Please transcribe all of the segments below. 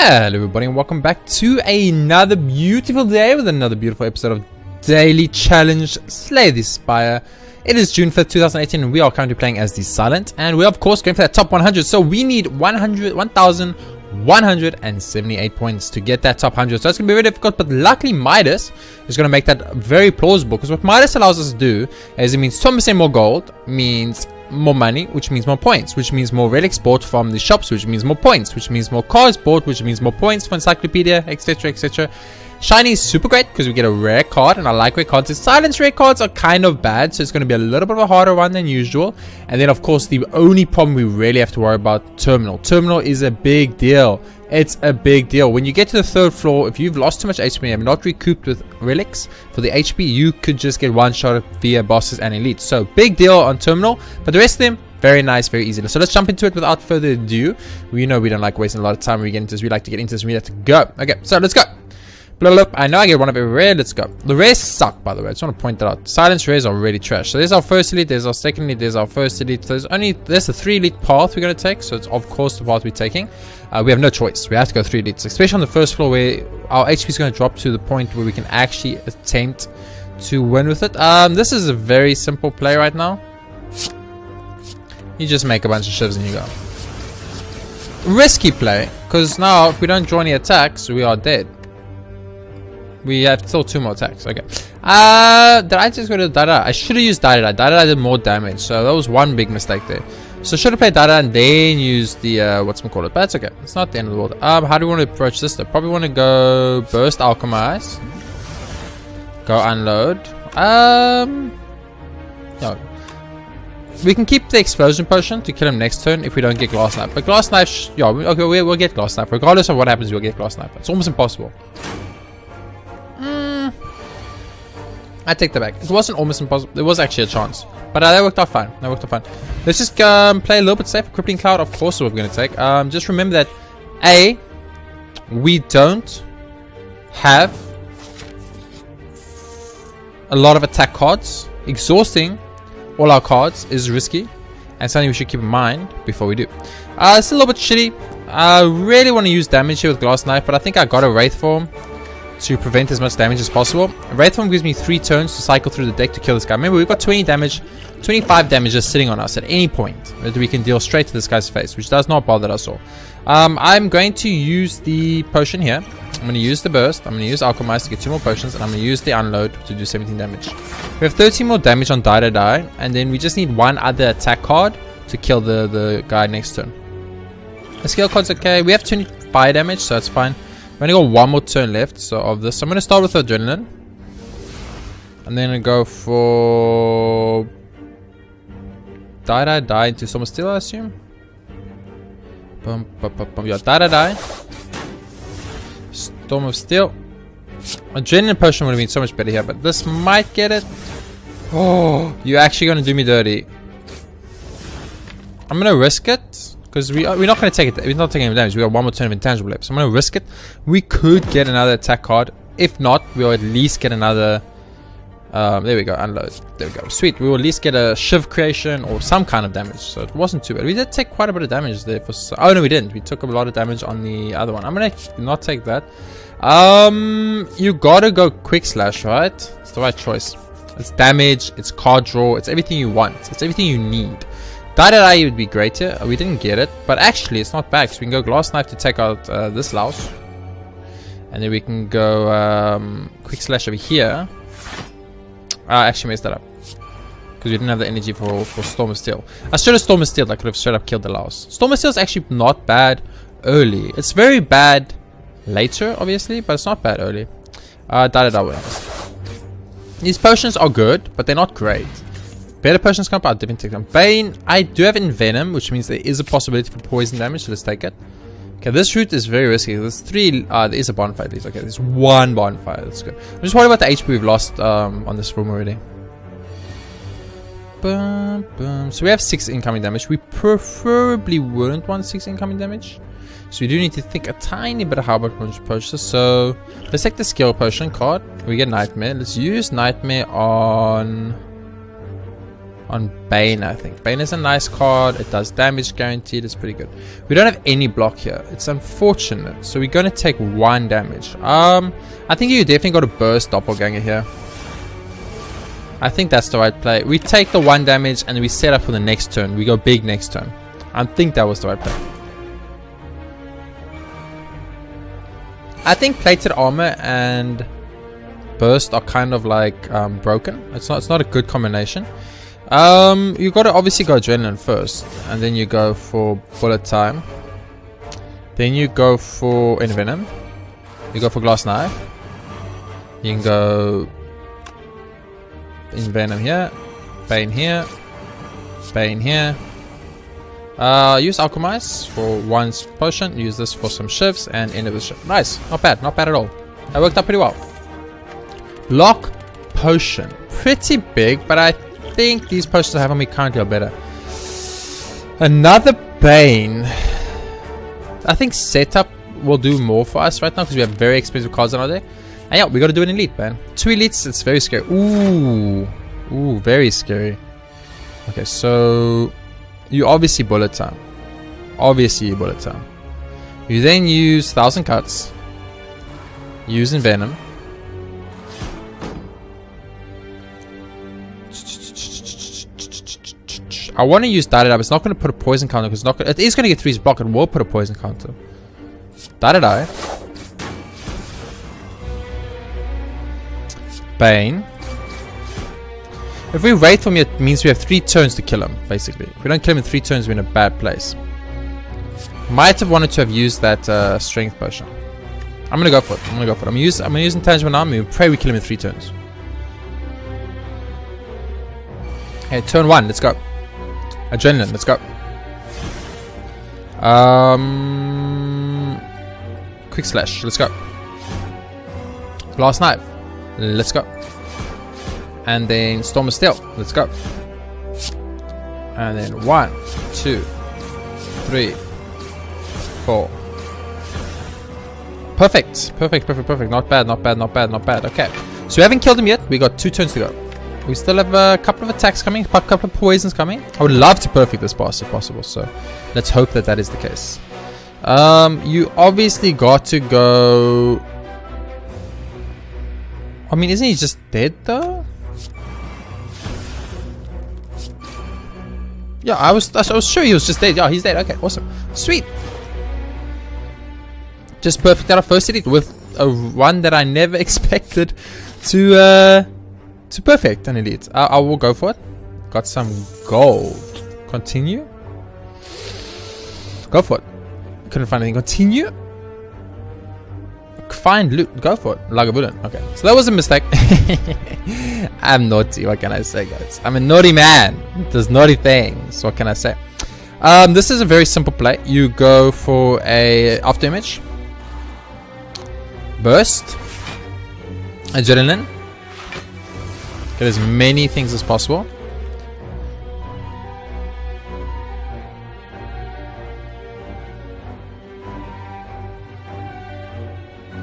Hello everybody and welcome back to another beautiful day with another beautiful episode of Daily Challenge Slay the Spire. It is June 5th, 2018 and we are currently playing as the Silent, and we're of course going for that top 100, so we need 1,178 points to get that top 100, so it's going to be very difficult, but luckily Midas is going to make that very plausible, because what Midas allows us to do is it means 20% more gold, means more money, which means more points, which means more relics bought from the shops, which means more points, which means more cards bought, which means more points for encyclopedia, etc, etc. Shiny is super great because we get a rare card, and I like rare cards. The silence rare cards are kind of bad, so it's going to be a little bit of a harder one than usual. And then of course the only problem we really have to worry about, terminal. Terminal is a big deal. It's a big deal. When you get to the third floor, if you've lost too much HP and have not recouped with relics for the HP, you could just get one shot via bosses and elites. So big deal on terminal, but the rest of them, very nice, very easy. So let's jump into it without further ado. We know we don't like wasting a lot of time when we get into this. We like to get into this. We have to go. Okay, so let's go. I know I get one of every rare. Let's go. The rares suck, by the way. I just want to point that out. Silence rares are really trash. So there's our first elite, there's our second elite, there's our first elite. There's the 3 elite path we're going to take. So it's of course the path we're taking. We have no choice. We have to go 3 elites, especially on the first floor where our HP is going to drop to the point where we can actually attempt to win with it. This is a very simple play right now. You just make a bunch of shivs and you go. Risky play, because now if we don't draw any attacks, we are dead. We have still 2 more attacks. Okay. Did I just go to Dada? I should have used Dada. Dada did more damage, so that was one big mistake there. So should have played Dada and then used the whatchamacallit. But that's okay. It's not the end of the world. How do we want to approach this though? Probably want to go burst, alchemize, go unload. No. We can keep the explosion potion to kill him next turn if we don't get glass knife. But glass knife, yeah, okay, we'll get glass knife. Regardless of what happens, we'll get glass knife. It's almost impossible. I take that back. It wasn't almost impossible. There was actually a chance. But that worked out fine. Let's just play a little bit safe. Crippling Cloud, of course, is what we're going to take. Just remember that, A, we don't have a lot of attack cards. Exhausting all our cards is risky. And something we should keep in mind before we do. It's a little bit shitty. I really want to use damage here with Glass Knife, but I think I got a Wraith Form to prevent as much damage as possible. Wraith Form gives me 3 turns to cycle through the deck to kill this guy. Remember, we've got 20 damage, 25 damage just sitting on us at any point that we can deal straight to this guy's face, which does not bother us all. I'm going to use the potion here. I'm going to use the burst. I'm going to use Alchemize to get 2 more potions, and I'm going to use the unload to do 17 damage. We have 13 more damage on Die, and then we just need 1 other attack card to kill the guy next turn. The skill card's okay. We have 25 damage, so that's fine. I'm going to go 1 more turn left, so of this. I'm going to start with Adrenaline. And then go for Die into Storm of Steel, I assume. Yeah, Die. Storm of Steel. Adrenaline potion would have been so much better here, but this might get it. Oh, you're actually going to do me dirty. I'm going to risk it. Because we're not going to take it. We're not taking any damage. We got 1 more turn of intangible left. So I'm going to risk it. We could get another attack card. If not, we'll at least get another. There we go. Unload. There we go. Sweet. We will at least get a Shiv creation or some kind of damage. So it wasn't too bad. We did take quite a bit of damage there. Oh no, we didn't. We took a lot of damage on the other one. I'm going to not take that. You got to go Quick Slash, right? It's the right choice. It's damage. It's card draw. It's everything you want. It's everything you need. Die would be great here. We didn't get it, but actually it's not bad, so we can go Glass Knife to take out this louse, and then we can go Quick Slash over here. I actually messed that up because we didn't have the energy for Storm of Steel. I should have Storm of Steel. I could have straight up killed the louse. Storm of Steel is actually not bad early. It's very bad later, obviously, but it's not bad early. Die wins. These potions are good, but they're not great. Better potions come up, I'll definitely take them. Bane, I do have Envenom, which means there is a possibility for poison damage, so let's take it. Okay, this route is very risky. There's 3, there is a bonfire at least. Okay, there's 1 bonfire, that's good. I'm just worried about the HP we've lost on this room already. Boom, boom. So we have 6 incoming damage. We preferably wouldn't want 6 incoming damage. So we do need to think a tiny bit of how about potions. So let's take the skill potion card. We get Nightmare. Let's use Nightmare on on Bane, I think. Bane is a nice card. It does damage guaranteed. It's pretty good. We don't have any block here. It's unfortunate. So we're going to take 1 damage. I think you definitely got to burst Doppelganger here. I think that's the right play. We take the 1 damage and we set up for the next turn. We go big next turn. I think that was the right play. I think plated armor and burst are kind of like broken. It's not a good combination. You got to obviously go adrenaline first, and then you go for bullet time. Then you go for envenom. You go for glass knife. You can go envenom here, Bane here, Bane here. Use alchemize for 1 potion. Use this for some shifts and end of the shift. Nice, not bad at all. That worked out pretty well. Lock potion, pretty big, but I think these potions I have on me currently are better. Another Bane. I think setup will do more for us right now because we have very expensive cards on our deck. And yeah, we got to do an elite, man. 2 elites, it's very scary. Ooh, very scary. Okay, so you obviously bullet time. You then use 1,000 cuts. Use envenom. I want to use Dada. It's not going to put a poison counter because it is going to get 3's block. It will put a poison counter. Dada. Bane. If we wait for him, it means we have 3 turns to kill him, basically. If we don't kill him in 3 turns, we're in a bad place. Might have wanted to have used that strength potion. I'm going to go for it. I'm going to use intangible army. Pray we kill him in 3 turns. Okay, turn 1. Let's go. Adrenaline. Let's go. Quick slash. Let's go. Glass knife. Let's go. And then Storm of Steel. Let's go. And then 1, 2, 3, 4. Perfect. Not bad. Okay. So we haven't killed him yet. We got 2 turns to go. We still have a couple of attacks coming, a couple of poisons coming. I would love to perfect this boss if possible. So let's hope that is the case. You obviously got to go. I mean, isn't he just dead though? Yeah, I was sure he was just dead. Yeah, he's dead. Okay, awesome, sweet. Just perfect out of first elite with a one that I never expected to perfect an elite. I will go for it. Got some gold. Continue. Go for it. Couldn't find anything. Continue. Find loot. Go for it. Lagavulin. Okay. So that was a mistake. I'm naughty. What can I say, guys? I'm a naughty man. Does naughty things. What can I say? This is a very simple play. You go for a after image. Burst. Adrenaline. Get as many things as possible.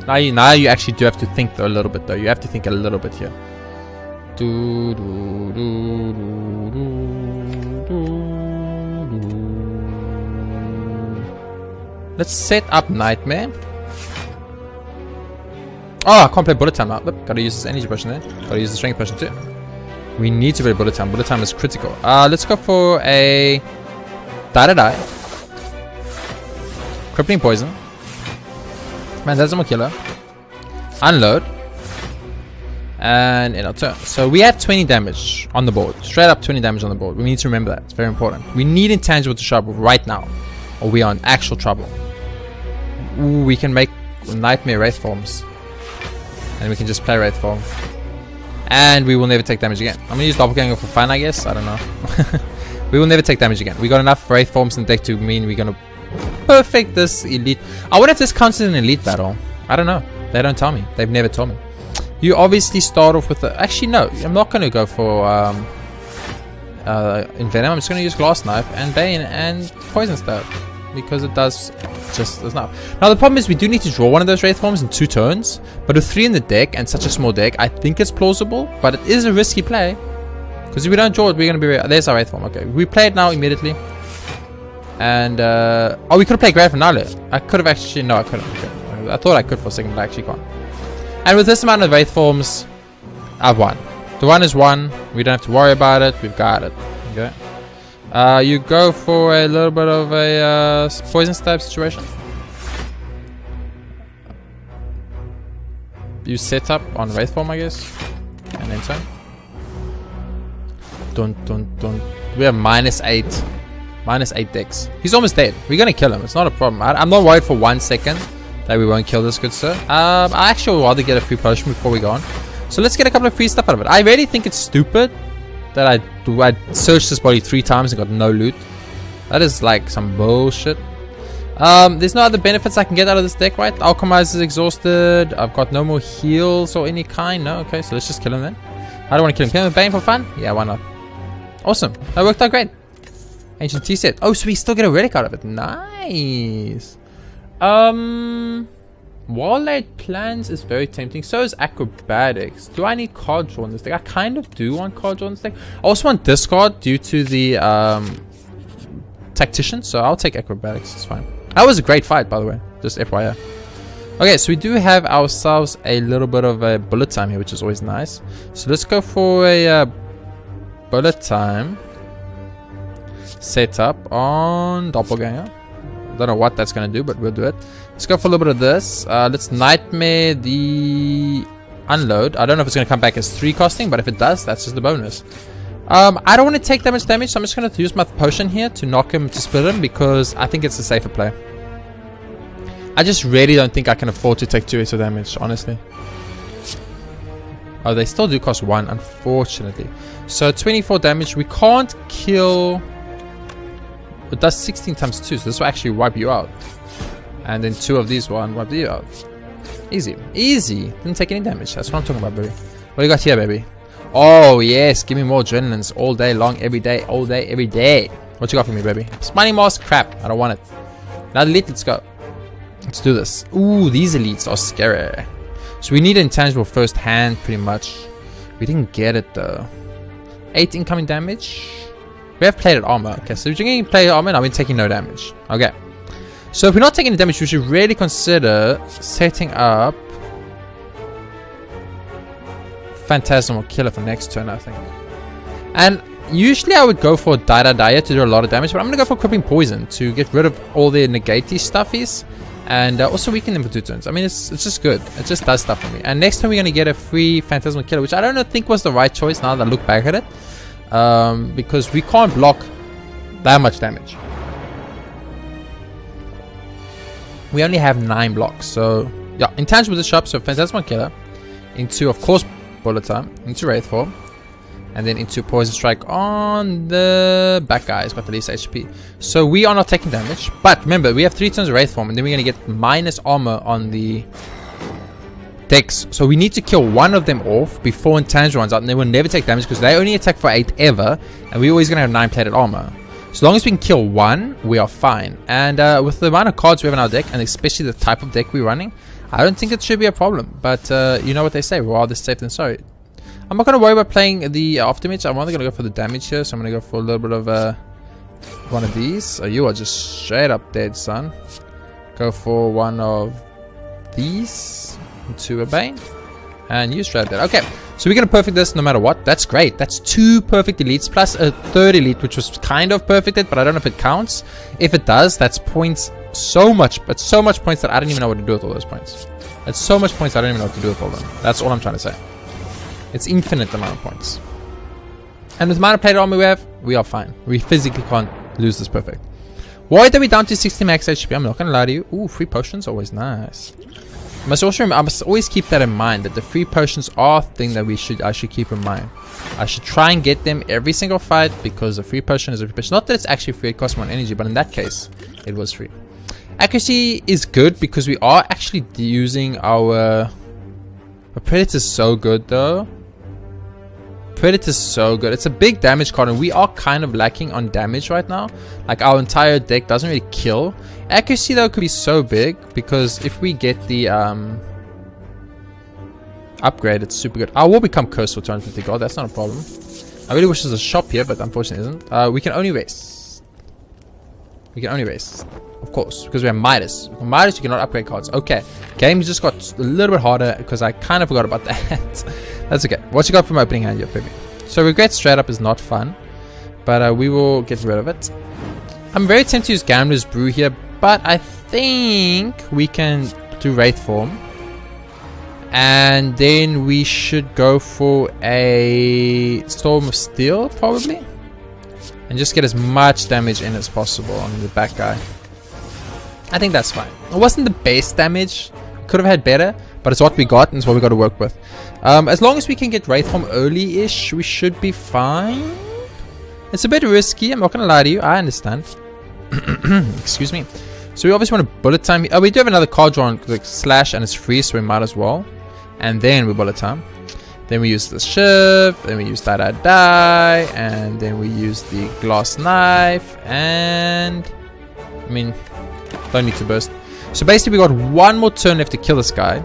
Now you actually do have to think though, a little bit though. You have to think a little bit here. Let's set up Nightmare. Oh, I can't play Bullet Time now. Gotta use this energy potion there. Gotta use the strength potion too. We need to play Bullet Time. Bullet Time is critical. Let's go for a die. Crippling Poison. Man, that's a killer. Unload. And in our turn. So we have 20 damage on the board. Straight up 20 damage on the board. We need to remember that. It's very important. We need intangible to show up right now, or we are in actual trouble. Ooh, we can make Nightmare Wraith forms. And we can just play Wraith form. And we will never take damage again. I'm going to use Doppelganger for fun, I guess. I don't know. We will never take damage again. We got enough Wraith forms in the deck to mean we're going to perfect this elite. I wonder if this counts as an elite battle. I don't know. They don't tell me. They've never told me. You obviously start off with the... Actually, no. I'm not going to go for Envenom. I'm just going to use Glass Knife and Bane and Poison Stab. Because it does just enough. Now the problem is we do need to draw one of those Wraith forms in 2 turns. But with 3 in the deck and such a small deck, I think it's plausible. But it is a risky play. Because if we don't draw it, we're going to be... There's our Wraith form. Okay, we play it now immediately. And, oh, we could have played Grave Finale. I could have actually... No, I couldn't. Okay. I thought I could for a second, but I actually can't. And with this amount of Wraith forms, I've won. The 1 is 1. We don't have to worry about it. We've got it. Okay. You go for a little bit of a poison stab situation. You set up on Wraith form, I guess. And then turn. Dun. We have -8. -8 dex. He's almost dead. We're gonna kill him. It's not a problem. I'm not worried for 1 second that we won't kill this good sir. I actually would rather get a free potion before we go on. So let's get a couple of free stuff out of it. I really think it's stupid that I searched this body 3 times and got no loot. That is like some bullshit. There's no other benefits I can get out of this deck, right? Alchemize is exhausted. I've got no more heals or any kind. No, okay, so let's just kill him then. I don't want to kill him. Kill him with Bane for fun? Yeah, why not? Awesome. That worked out great. Ancient Tea set. Oh, so we still get a relic out of it. Nice. Wall-laid Plans is very tempting. So is Acrobatics. Do I need card draw in this deck? I kind of do want card draw in this deck. I also want discard due to the Tactician. So I'll take Acrobatics. It's fine. That was a great fight, by the way. Just FYI. Okay, so we do have ourselves a little bit of a bullet time here, which is always nice. So let's go for a bullet time setup on Doppelganger. Don't know what that's going to do, but we'll do it. Let's go for a little bit of this. Let's Nightmare the Unload. I don't know if it's going to come back as 3 costing, but if it does, that's just the bonus. I don't want to take that much damage, so I'm just going to use my potion here to knock him, to split him, because I think it's a safer play. I just really don't think I can afford to take 2 extra damage, honestly. Oh, they still do cost 1, unfortunately. So 24 damage. We can't kill... It does 16 times 2, so this will actually wipe you out. And then 2 of these will wipe you out. Easy. Easy. Didn't take any damage. That's what I'm talking about, baby. What do you got here, baby? Oh, yes. Give me more adrenalines all day long, every day, all day, every day. What you got for me, baby? Smiling Mask? Crap. I don't want it. Another elite. Let's go. Let's do this. Ooh, these elites are scary. So we need an intangible first hand, pretty much. We didn't get it, though. 8 incoming damage. We have plated armor. Okay, so if you're getting plated armor, now we're taking no damage. Okay. So if we're not taking any damage, we should really consider setting up Phantasmal Killer for next turn, I think. And usually I would go for Daya to do a lot of damage, but I'm going to go for Crippling Poison to get rid of all the negate-y stuffies. And also weaken them for 2 turns. I mean, it's just good. It just does stuff for me. And next turn we're going to get a free Phantasmal Killer, which I don't think was the right choice now that I look back at it. Because we can't block that much damage. We only have 9 blocks. So, yeah, intangible is sharp. So, Phantasmal Killer into, of course, Bullet Time, into Wraith Form, and then into Poison Strike on the back guy. He's got the least HP. So, we are not taking damage. But remember, we have 3 turns of Wraith Form, and then we're going to get minus armor on the decks. So we need to kill 1 of them off before Intangible runs out, and they will never take damage because they only attack for 8 ever, and we're always going to have 9 plated armor. So long as we can kill 1, we are fine. And with the amount of cards we have in our deck, and especially the type of deck we're running, I don't think it should be a problem. But you know what they say, rather safe than sorry. I'm not going to worry about playing the aftermatch. I'm only going to go for the damage here, so I'm going to go for a little bit of one of these. You are just straight up dead, son. Go for one of these into a Bane, and you straight up dead. Okay, so we're going to perfect this no matter what. That's great. That's 2 perfect elites plus a 3rd elite, which was kind of perfected, but I don't know if it counts. If it does, that's points so much, but so much points that I don't even know what to do with all those points. That's so much points I don't even know what to do with all of them. That's all I'm trying to say. It's infinite amount of points. And with the amount of plated armor we have, we are fine. We physically can't lose this perfect. Why are we down to 60 max HP? I'm not going to lie to you. Ooh, free potions, always nice. I must always keep that in mind, that the free potions are a thing that I should keep in mind. I should try and get them every single fight, because a free potion is a free potion. Not that it's actually free, it costs 1 energy, but in that case, it was free. Accuracy is good because we are actually using our Predator's so good though. Predator's so good. It's a big damage card, and we are kind of lacking on damage right now. Like, our entire deck doesn't really kill. Accuracy though could be so big, because if we get the upgrade, it's super good. I will become cursed for 250 gold. That's not a problem. I really wish there was a shop here, but unfortunately isn't. We can only race. We can only race. Of course, because we have Midas. With Midas, you cannot upgrade cards. Okay. Game just got a little bit harder because I kind of forgot about that. That's okay. What you got from opening hand, your baby? So regret straight up is not fun, but we will get rid of it. I'm very tempted to use Gambler's Brew here, but I think we can do Wraith Form. And then we should go for a Storm of Steel, probably. And just get as much damage in as possible on the back guy. I think that's fine. It wasn't the best damage. Could have had better, but it's what we got and it's what we got to work with. As long as we can get Wraith Form early-ish, we should be fine. It's a bit risky, I'm not going to lie to you. I understand. Excuse me. So we obviously want to bullet time. Oh, we do have another card draw on like Slash and it's free, so we might as well. And then we bullet time. Then we use the shiv. Then we use die, and then we use the glass knife. And I mean, don't need to burst. So basically, we got one more turn left to kill this guy.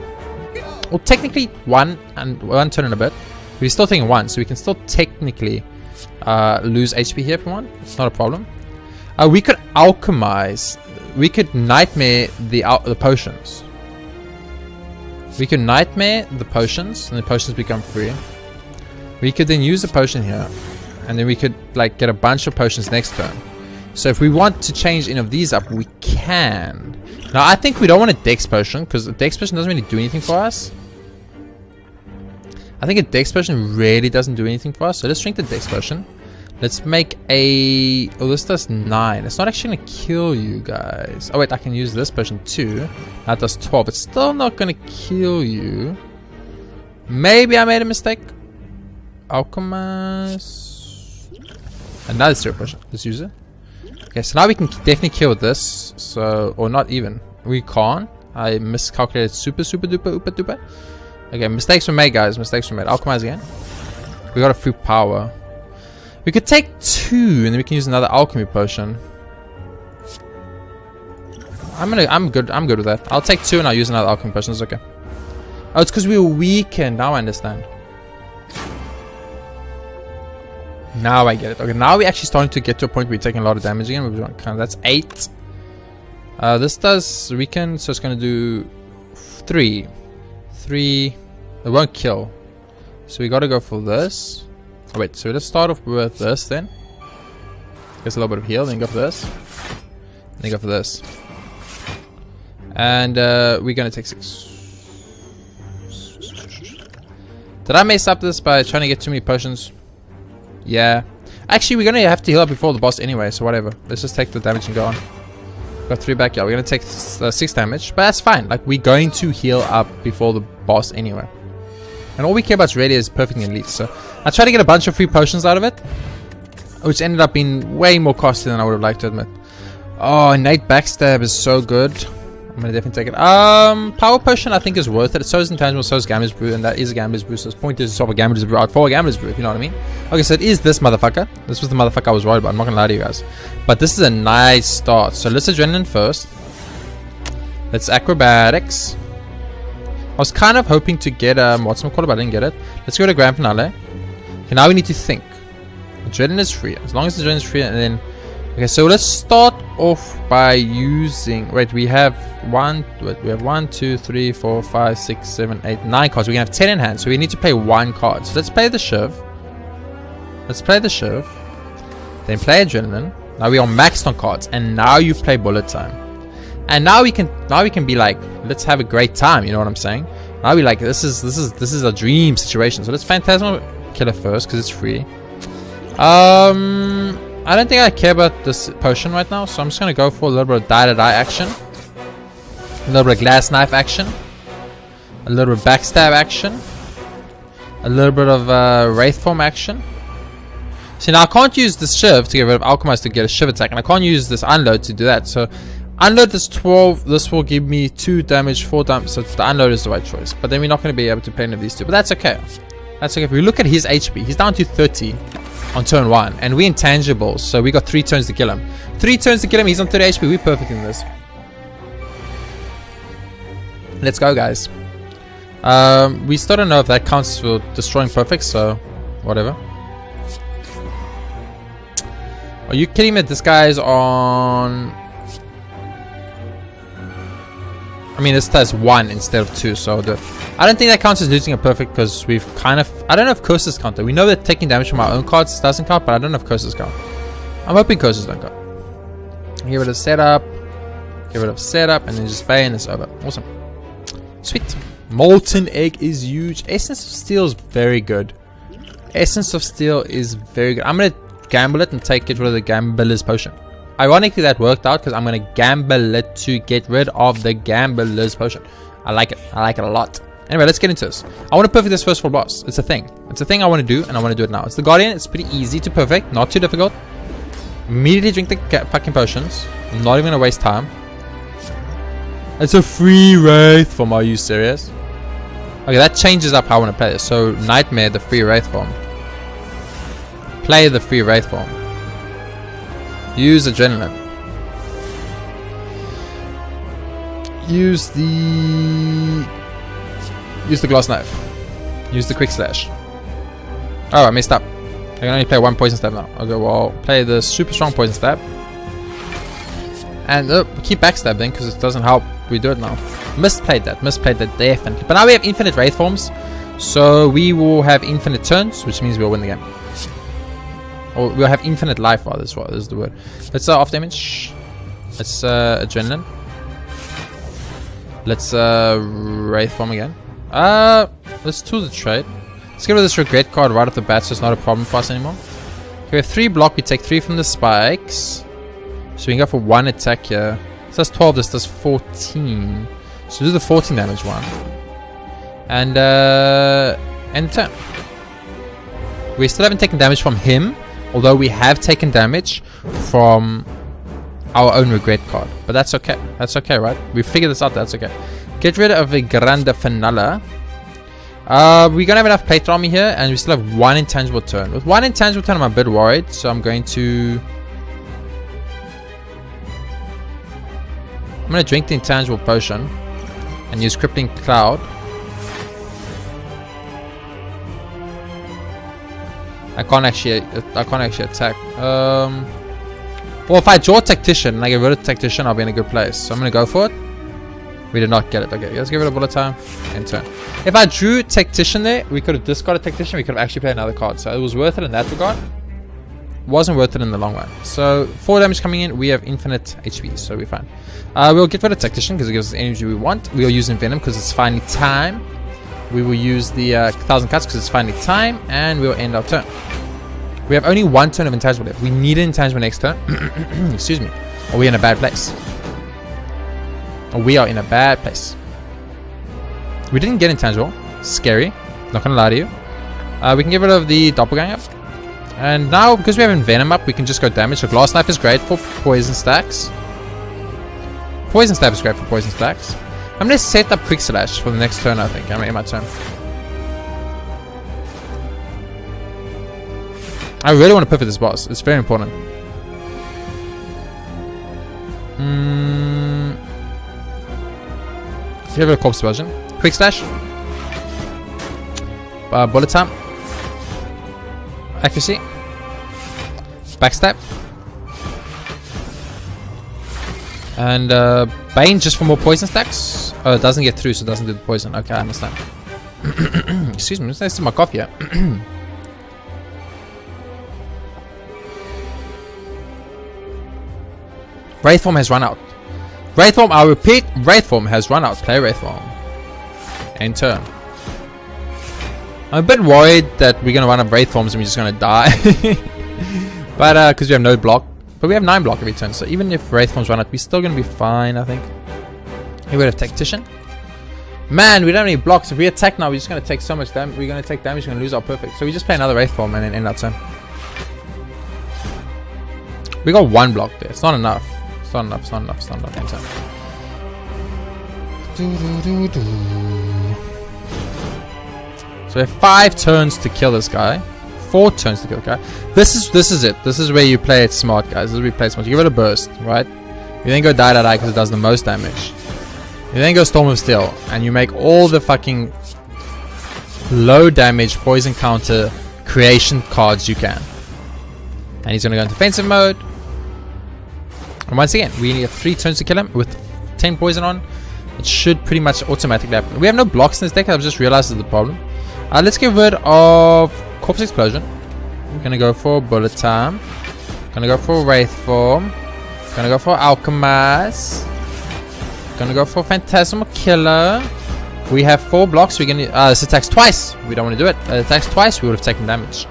Well, technically one turn and a bit. We're still taking one, so we can still technically lose HP here if we want. It's not a problem. We could alchemize. We could nightmare the potions. We can nightmare the potions, and the potions become free. We could then use the potion here, and then we could like get a bunch of potions next turn. So if we want to change any of these up, we can. Now I think we don't want a Dex potion, because a Dex potion doesn't really do anything for us. I think a Dex potion really doesn't do anything for us. So let's drink the Dex potion. Let's make a... Oh, this does 9. It's not actually going to kill you guys. Oh, wait, I can use this potion too. That does 12. It's still not going to kill you. Maybe I made a mistake. Alchemist. Another zero potion. Let's use it. Okay, so now we can definitely kill with this. So, or not even. We can't. I miscalculated super duper, oopa duper. Okay, mistakes were made, guys. Mistakes were made. Alchemize again. We got a free power. We could take 2 and then we can use another alchemy potion. I'm good with that. I'll take 2 and I'll use another alchemy potion. It's okay. Oh, it's because we were weakened. Now I understand. Now I get it. Okay, now we're actually starting to get to a point where we're taking a lot of damage again. That's 8. This does weaken, so it's going to do 3. 3. It won't kill. So we got to go for this. Oh, wait, so let's start off with this then. Gets a little bit of heal, then go for this. Then go for this. And we're going to take 6. Did I mess up this by trying to get too many potions? Yeah. Actually, we're going to have to heal up before the boss anyway, so whatever. Let's just take the damage and go on. Got 3 back, yeah. We're going to take 6 damage, but that's fine. Like, we're going to heal up before the boss anyway. And all we care about really is perfect elite. So I tried to get a bunch of free potions out of it, which ended up being way more costly than I would have liked to admit. Oh, innate backstab is so good. I'm gonna definitely take it. Power potion I think is worth it. So is intangible, so is Gambler's Brew, and that is a Gambler's Brew. So the point is to swap a Gambler's Brew out for a Gambler's Brew, if you know what I mean. Okay, so it is this motherfucker. This was the motherfucker I was worried about. I'm not gonna lie to you guys, but this is a nice start. So let's adrenaline first. Let's acrobatics. I was kind of hoping to get what's it called, but I didn't get it. Let's go to grand finale. Okay, now we need to think. Adrenaline is free. As long as the adrenaline is free, and then okay, so let's start off by using. Wait, we have 1, 2, 3, 4, 5, 6, 7, 8, 9 cards. We can have 10 in hand, so we need to play 1 card. So let's play the shiv. Let's play the shiv. Then play adrenaline. Now we are maxed on cards, and now you play bullet time. And now we can be like, let's have a great time. You know what I'm saying? Now we like this is a dream situation. So let's Phantasmal Killer first because it's free. I don't think I care about this potion right now, so I'm just gonna go for a little bit of die action, a little bit of glass knife action, a little bit of backstab action, a little bit of wraith form action. See, now I can't use this shiv to get rid of alchemize to get a shiv attack, and I can't use this unload to do that. So unload this 12. This will give me 2 damage, 4 damage. So the unload is the right choice. But then we're not going to be able to play any of these 2. But that's okay. That's okay. If we look at his HP, he's down to 30 on turn 1, and we're intangibles. So we got 3 turns to kill him. 3 turns to kill him. He's on 30 HP. We're perfect in this. Let's go, guys. We still don't know if that counts for destroying perfect. So whatever. Are you kidding me? This guy's on... I mean, this does 1 instead of 2, so I don't think that counts as losing a perfect because we've kind of... I don't know if curses count. We know that taking damage from our own cards doesn't count, but I don't know if curses count. I'm hoping curses don't count. Get rid of setup. Get rid of setup, and then just Vey, and it's over. Awesome. Sweet. Molten Egg is huge. Essence of Steel is very good. Essence of Steel is very good. I'm going to gamble it and get rid of the Gambler's Potion. Ironically, that worked out because I'm going to gamble it to get rid of the Gambler's Potion. I like it. I like it a lot. Anyway, let's get into this. I want to perfect this first full boss. It's a thing. It's a thing I want to do, and I want to do it now. It's the Guardian. It's pretty easy to perfect. Not too difficult. Immediately drink the fucking potions. I'm not even going to waste time. It's a free Wraith form. Are you serious? Okay, that changes up how I want to play this. So, Nightmare, the free Wraith form. Play the free Wraith form. Use Adrenaline. Use the Glass Knife. Use the Quick Slash. Oh, I messed up. I can only play 1 Poison Stab now. Okay, well, play the super strong Poison Stab. And keep backstab then, because it doesn't help. We do it now. Misplayed that definitely. But now we have infinite Wraith forms, so we will have infinite turns, which means we'll win the game. Or we'll have infinite life, rather, is the word. Let's off damage. Let's Adrenaline. Let's Wraith form again. Let's tool the trade. Let's get rid of this regret card right off the bat, so it's not a problem for us anymore. Okay, we have 3 block. We take 3 from the spikes, so we can go for 1 attack here. This does 12. This does 14. So do the 14 damage one, and turn. We still haven't taken damage from him, although we have taken damage from our own regret card. But that's okay. That's okay, right? We figured this out. That's okay. Get rid of a Grande Finale. We're gonna have enough plate army here, and we still have 1 intangible turn. With 1 intangible turn, I'm a bit worried, so I'm going to drink the intangible potion and use Crippling Cloud. I can't actually attack. Well, if I draw Tactician and I get rid of Tactician, I'll be in a good place. So I'm gonna go for it. We did not get it. Okay, let's get rid of bullet time and turn. If I drew Tactician there, we could have discarded Tactician. We could have actually played another card. So it was worth it in that regard. Wasn't worth it in the long run. So 4 damage coming in. We have infinite HP, so we're fine. We'll get rid of Tactician because it gives us the energy we want. We'll use Venom because it's finally time. We will use the 1,000 Cuts because it's finally time, and we'll end our turn. We have only 1 turn of intangible left. We need an intangible next turn. Excuse me. Or we're in a bad place. We are in a bad place. We didn't get intangible. Scary. Not gonna lie to you. We can get rid of the Doppelganger. And now, because we have Venom up, we can just go damage. So Glass Knife is great for poison stacks. Poison Stab is great for poison stacks. I'm gonna set up Quick Slash for the next turn, I think. I'm in my turn. I really want to perfect this boss. It's very important. We have a corpse version. Quick Slash. Bullet time. Accuracy. Backstab. And Bane just for more poison stacks. Oh, it doesn't get through, so it doesn't do the poison. Okay, I understand. Excuse me, let's do my coffee here. Wraith form has run out. Wraith form, I repeat, Wraith form has run out. Play Wraith form. End turn. I'm a bit worried that we're going to run out of Wraith forms and we're just going to die. But, because we have no block. But we have 9 block every turn, so even if Wraith forms run out, we're still going to be fine, I think. Here we have Tactician. Man, we don't have any blocks. If we attack now, we're just going to take so much damage. We're going to take damage, we're going to lose our perfect. So we just play another Wraith form and then end our turn. We got 1 block there. It's not enough. It's not enough. It's not enough. It's not enough. End turn. So we have 5 turns to kill this guy. 4 turns to kill the guy. This is it. This is where you play it smart, guys. This is where you play it smart. You give it a burst, right? You then go die because it does the most damage. You then go Storm of Steel, and you make all the fucking low damage poison counter creation cards you can. And he's going to go into defensive mode. And once again, we need 3 turns to kill him with 10 poison on. It should pretty much automatically happen. We have no blocks in this deck. I've just realized is the problem. Let's get rid of Corpse Explosion. We're going to go for Bullet Time. Going to go for Wraith Form. Going to go for Alchemize. Going to go for Phantasmal Killer. We have 4 blocks. We're going to... this attacks twice. We don't want to do it. It attacks twice. We would have taken damage.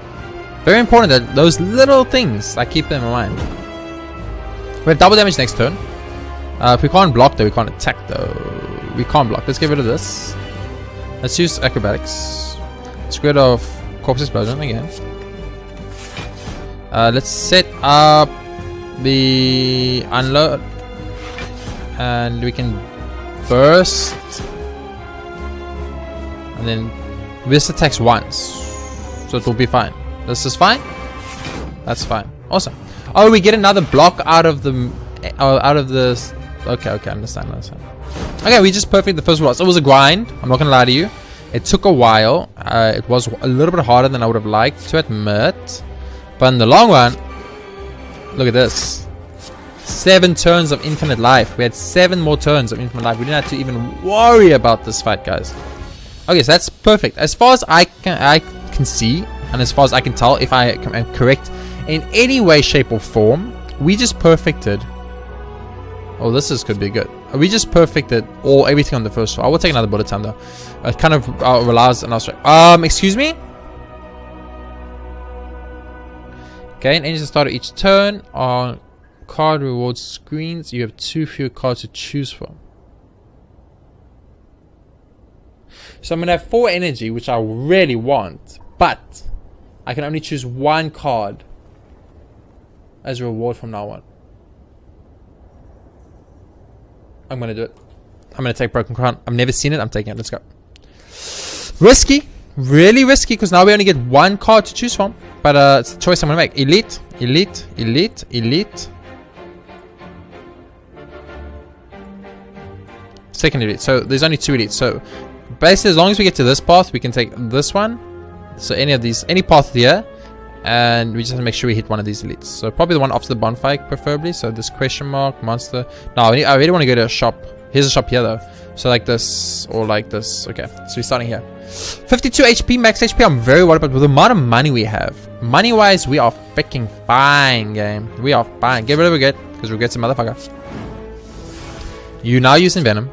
Very important that those little things, I keep them in mind. We have double damage next turn. If we can't block though, we can't attack though. We can't block. Let's get rid of this. Let's use Acrobatics. Let's get rid of Corpse Explosion again. Let's set up the Unload. And we can burst. And then this attacks once. So it will be fine. This is fine. That's fine. Awesome. Oh, we get another block out of the okay, understand. Okay, we just perfect the first one. So it was a grind, I'm not gonna lie to you. It took a while. It was a little bit harder than I would have liked to admit, but in the long run, look at this. 7 turns of infinite life. We had 7 more turns of infinite life. We didn't have to even worry about this fight, guys. Okay, so that's perfect. As far as I can see, and as far as I can tell, if I am correct in any way, shape, or form, we just perfected. Oh, this could be good. We just perfected everything on the first floor. I will take another bullet time though. It kind of relies on us. Excuse me. Okay, and engine start each turn on card rewards screens. You have 2 fewer cards to choose from. So I'm gonna have 4 energy, which I really want, but I can only choose 1 card as a reward from now on. I'm gonna do it. I'm gonna take Broken Crown. I've never seen it. I'm taking it. Let's go. Risky, really risky, because now we only get 1 card to choose from. But it's the choice I'm gonna make. Elite, elite, elite, elite. Second elite. So there's only 2 elites. So basically, as long as we get to this path, we can take this one. So any of these, any path here. And we just have to make sure we hit one of these elites. So probably the one after the bonfire, preferably. So this question mark, monster. No, I really want to go to a shop. Here's a shop here, though. So like this, or like this. Okay, so we're starting here. 52 HP, max HP. I'm very worried about with the amount of money we have. Money-wise, we are freaking fine, game. We are fine. Get rid of Regret, because Regret's a motherfucker. You now using Venom.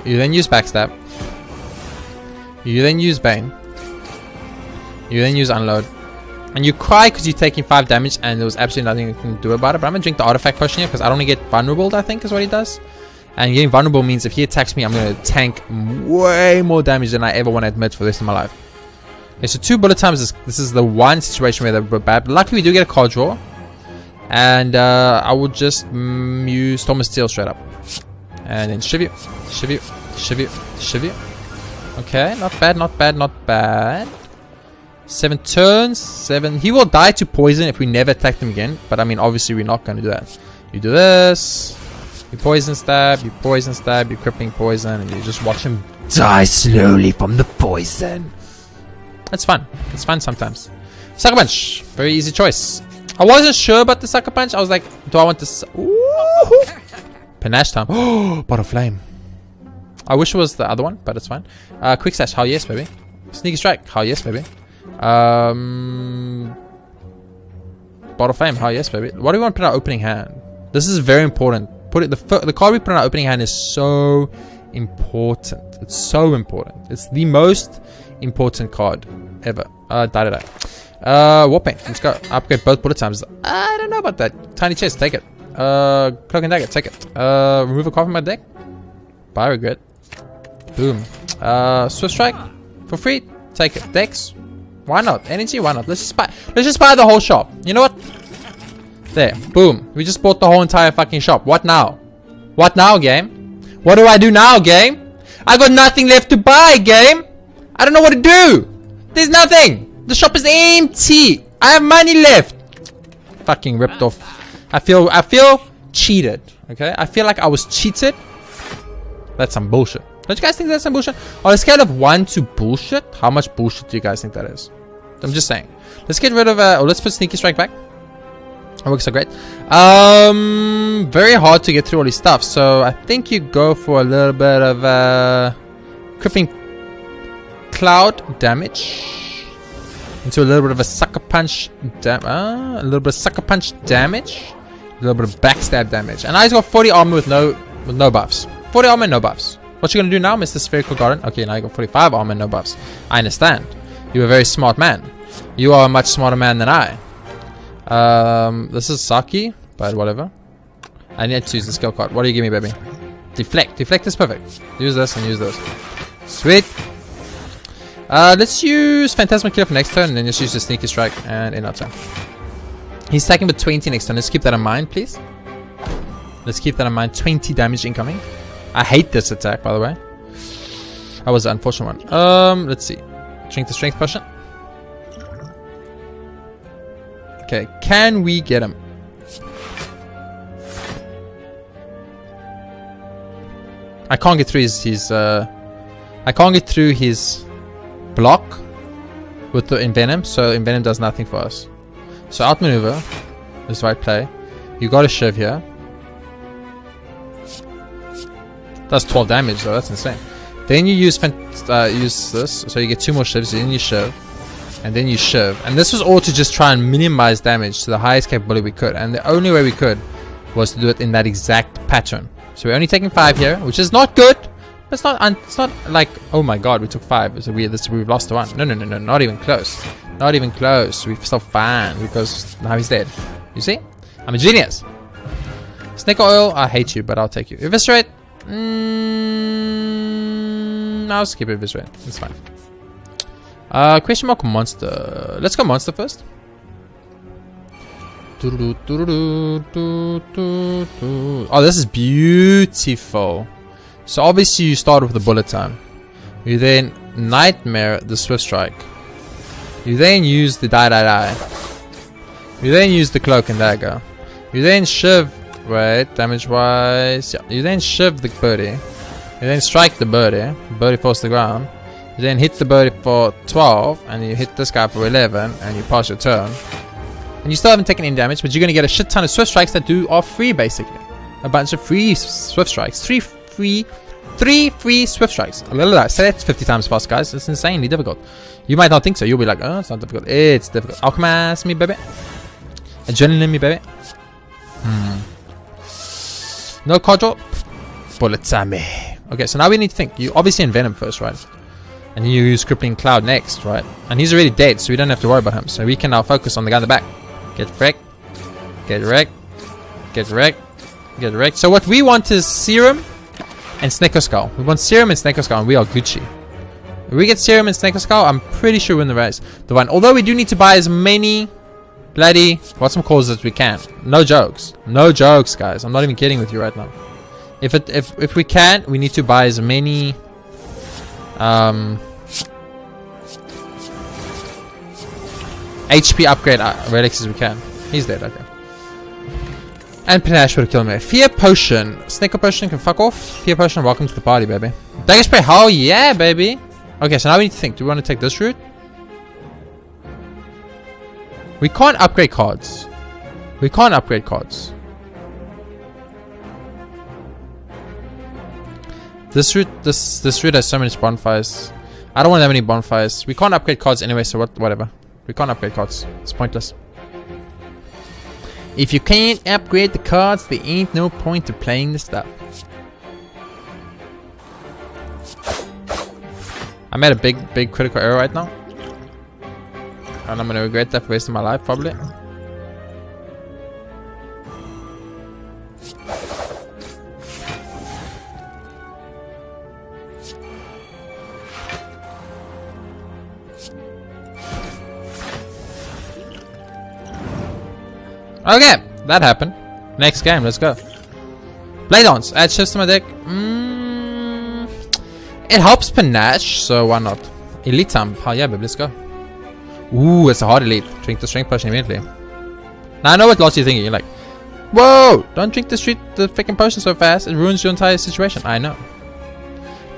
You then use Backstab. You then use Bane. You then use Unload. And you cry because you're taking 5 damage and there was absolutely nothing you can do about it. But I'm going to drink the Artifact Potion here because I don't want to get vulnerable, I think is what he does. And getting vulnerable means if he attacks me, I'm going to tank way more damage than I ever want to admit for the rest of my life. Okay, so 2 bullet times. This is the one situation where they're bad. But luckily, we do get a card draw. And I will just use Storm of Steel straight up. And then Shivyu, Shivyu, Shivyu, Shivyu. Okay, not bad, not bad, not bad. 7 turns, 7. He will die to poison if we never attack him again. But I mean, obviously, we're not going to do that. You do this. You poison stab, you crippling poison, and you just watch him die slowly from the poison. That's fun. It's fun sometimes. Sucker Punch. Very easy choice. I wasn't sure about the Sucker Punch. I was like, do I want this? Ooh. Panache time. Oh, Bottle Flame. I wish it was the other one, but it's fine. Quick Slash. Hell yes, baby. Sneaky Strike. Hell yes, baby. Bottle Flame. Hell yes, baby. What do we want to put in our opening hand? This is very important. The card we put in our opening hand is so important. It's so important. It's the most important card ever. Die. Warpaint. Let's go. Upgrade both bullet times. I don't know about that. Tiny Chest. Take it. Cloak and Dagger. Take it. Remove a card from my deck. Buy Regret. Boom. Swift Strike. For free. Take it. Dex. Why not? Energy. Why not? Let's just buy the whole shop. You know what? There. Boom. We just bought the whole entire fucking shop. What now? What now, game? What do I do now, game? I got nothing left to buy, game. I don't know what to do. There's nothing. The shop is empty. I have money left. Fucking ripped off. I feel cheated. Okay? I feel like I was cheated. That's some bullshit. Don't you guys think that's some bullshit? On a scale of 1 to bullshit, how much bullshit do you guys think that is? I'm just saying. Let's get rid of let's put Sneaky Strike back. That works so great. Very hard to get through all these stuff, so I think you go for a little bit of crippling cloud damage into a little bit of a sucker punch a little bit of sucker punch damage, a little bit of backstab damage, and now he's got 40 armor with no buffs. 40 armor and no buffs. What you gonna do now, Mr. Spherical Garden? Okay, now you got 45 armor and no buffs. I understand. You're a very smart man. You are a much smarter man than I. This is Saki, but whatever. I need to use the skill card. What do you give me, baby? Deflect. Deflect is perfect. Use this and use this. Sweet. Let's use Phantasmal for next turn, and then just use the Sneaky Strike and in our turn. He's attacking with 20 next turn. Let's keep that in mind, please. Let's keep that in mind. 20 damage incoming. I hate this attack, by the way. That was an unfortunate one. Let's see. Drink the Strength Potion. Okay, can we get him? I can't get through his I can't get through his block with the Envenom, so Envenom does nothing for us. So outmaneuver is the right play. You got a Shiv here. That's 12 damage though, that's insane. Then you use this, so you get 2 more Shivs, then you Shiv. And then you Shiv. And this was all to just try and minimize damage to the highest capability we could. And the only way we could was to do it in that exact pattern. So we're only taking 5 here, which is not good. But it's not like, oh my god, we took 5. So we've lost to 1. No, not even close. Not even close. We're still fine because now he's dead. You see? I'm a genius. Snake Oil, I hate you, but I'll take you. Eviscerate. I'll skip Eviscerate. It's fine. Question mark monster. Let's go monster first. Oh, this is beautiful. So obviously you start with the bullet time. You then nightmare the swift strike. You then use the die. You then use the cloak and dagger. You then shiv. Wait, damage wise. Yeah. You then shiv the birdie. You then strike the birdie. Birdie falls to the ground. You then hit the birdie for 12, and you hit this guy for 11, and you pass your turn. And you still haven't taken any damage, but you're going to get a shit ton of swift strikes that are free, basically. A bunch of free swift strikes. Three free swift strikes. Say that 50 times fast, guys. It's insanely difficult. You might not think so. You'll be like, oh, it's not difficult. It's difficult. Alchemist me, baby. Adrenaline me, baby. No card draw. Bullet time me. Okay, so now we need to think. You obviously Envenom first, right? And you use Crippling Cloud next, right? And he's already dead, so we don't have to worry about him. So we can now focus on the guy in the back. Get wrecked. Get wrecked. Get wrecked. Get wrecked. So what we want is Serum and Snake Skull. We want Serum and Snake Skull, and we are Gucci. If we get Serum and Snake Skull, I'm pretty sure we win the race. The one. Although we do need to buy as many bloody whatchamacalls as we can. No jokes. No jokes, guys. I'm not even kidding with you right now. If we can, we need to buy as many HP upgrade relics as we can. He's dead, okay. And Panache would have killed me. Fear Potion. Snake Potion can fuck off. Fear Potion, welcome to the party, baby. Dagger Spray, hell yeah, baby. Okay, so now we need to think. Do we want to take this route? We can't upgrade cards. We can't upgrade cards. This route has so many bonfires. I don't want that many bonfires. We can't upgrade cards anyway, so whatever. We can't upgrade cards. It's pointless. If you can't upgrade the cards, there ain't no point to playing the stuff. I made a big critical error right now. And I'm gonna regret that for the rest of my life, probably. Okay, that happened. Next game, let's go. Blade Dance, add shifts to my deck. It helps Panache, so why not? Elite time, oh yeah, baby, let's go. Ooh, it's a hard elite. Drink the Strength Potion immediately. Now I know what lots you're thinking. You're like, whoa, don't drink the freaking potion so fast. It ruins your entire situation. I know.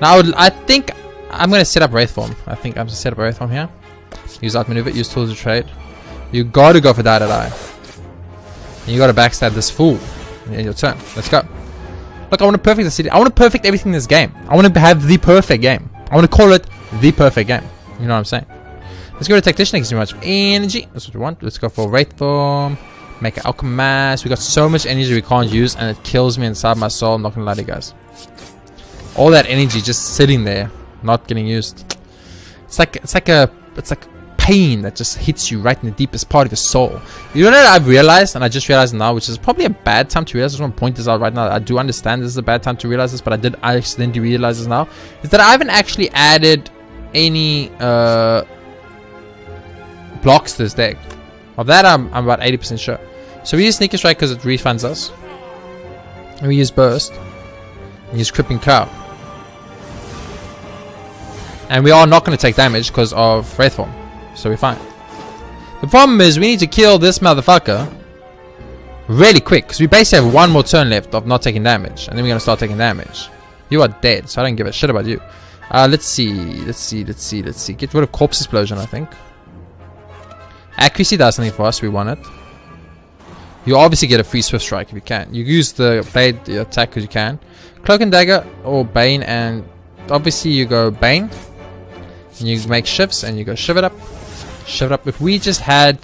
Now I think I'm gonna set up Wraith Form. I think I'm gonna set up Wraith Form here. Use outmaneuver, use tools of trade. You gotta go for die. And you gotta backstab this fool. Yeah, your turn. Let's go. Look, I want to perfect the city. I want to perfect everything in this game. I want to have the perfect game. I want to call it the perfect game. You know what I'm saying? Let's go to Tactician. Gives me much energy. That's what we want. Let's go for Wraith Form. Make an Alchemist. We got so much energy we can't use, and it kills me inside my soul. I'm not gonna lie to you guys. All that energy just sitting there, not getting used. It's like pain that just hits you right in the deepest part of your soul. You know what I've realized, and I just realized now, which is probably a bad time to realize. I just want to point this out right now. I do understand this is a bad time to realize this, but I accidentally realize this now. Is that I haven't actually added any blocks to this deck. Of that, I'm about 80% sure. So we use Sneaky Strike because it refunds us. And we use Burst. We use Crippling Cow. And we are not going to take damage because of Wraith Form. So we're fine. The problem is we need to kill this motherfucker really quick, because we basically have one more turn left of not taking damage, and then we're going to start taking damage. You are dead, so I don't give a shit about you. Let's see. Get rid of Corpse Explosion, I think. Accuracy does something for us. We want it. You obviously get a free Swift Strike if you can. You use the Blade attack because you can. Cloak and Dagger or Bane, and obviously you go Bane. And you make shifts and you go shiv it up. Shiv it up. If we just had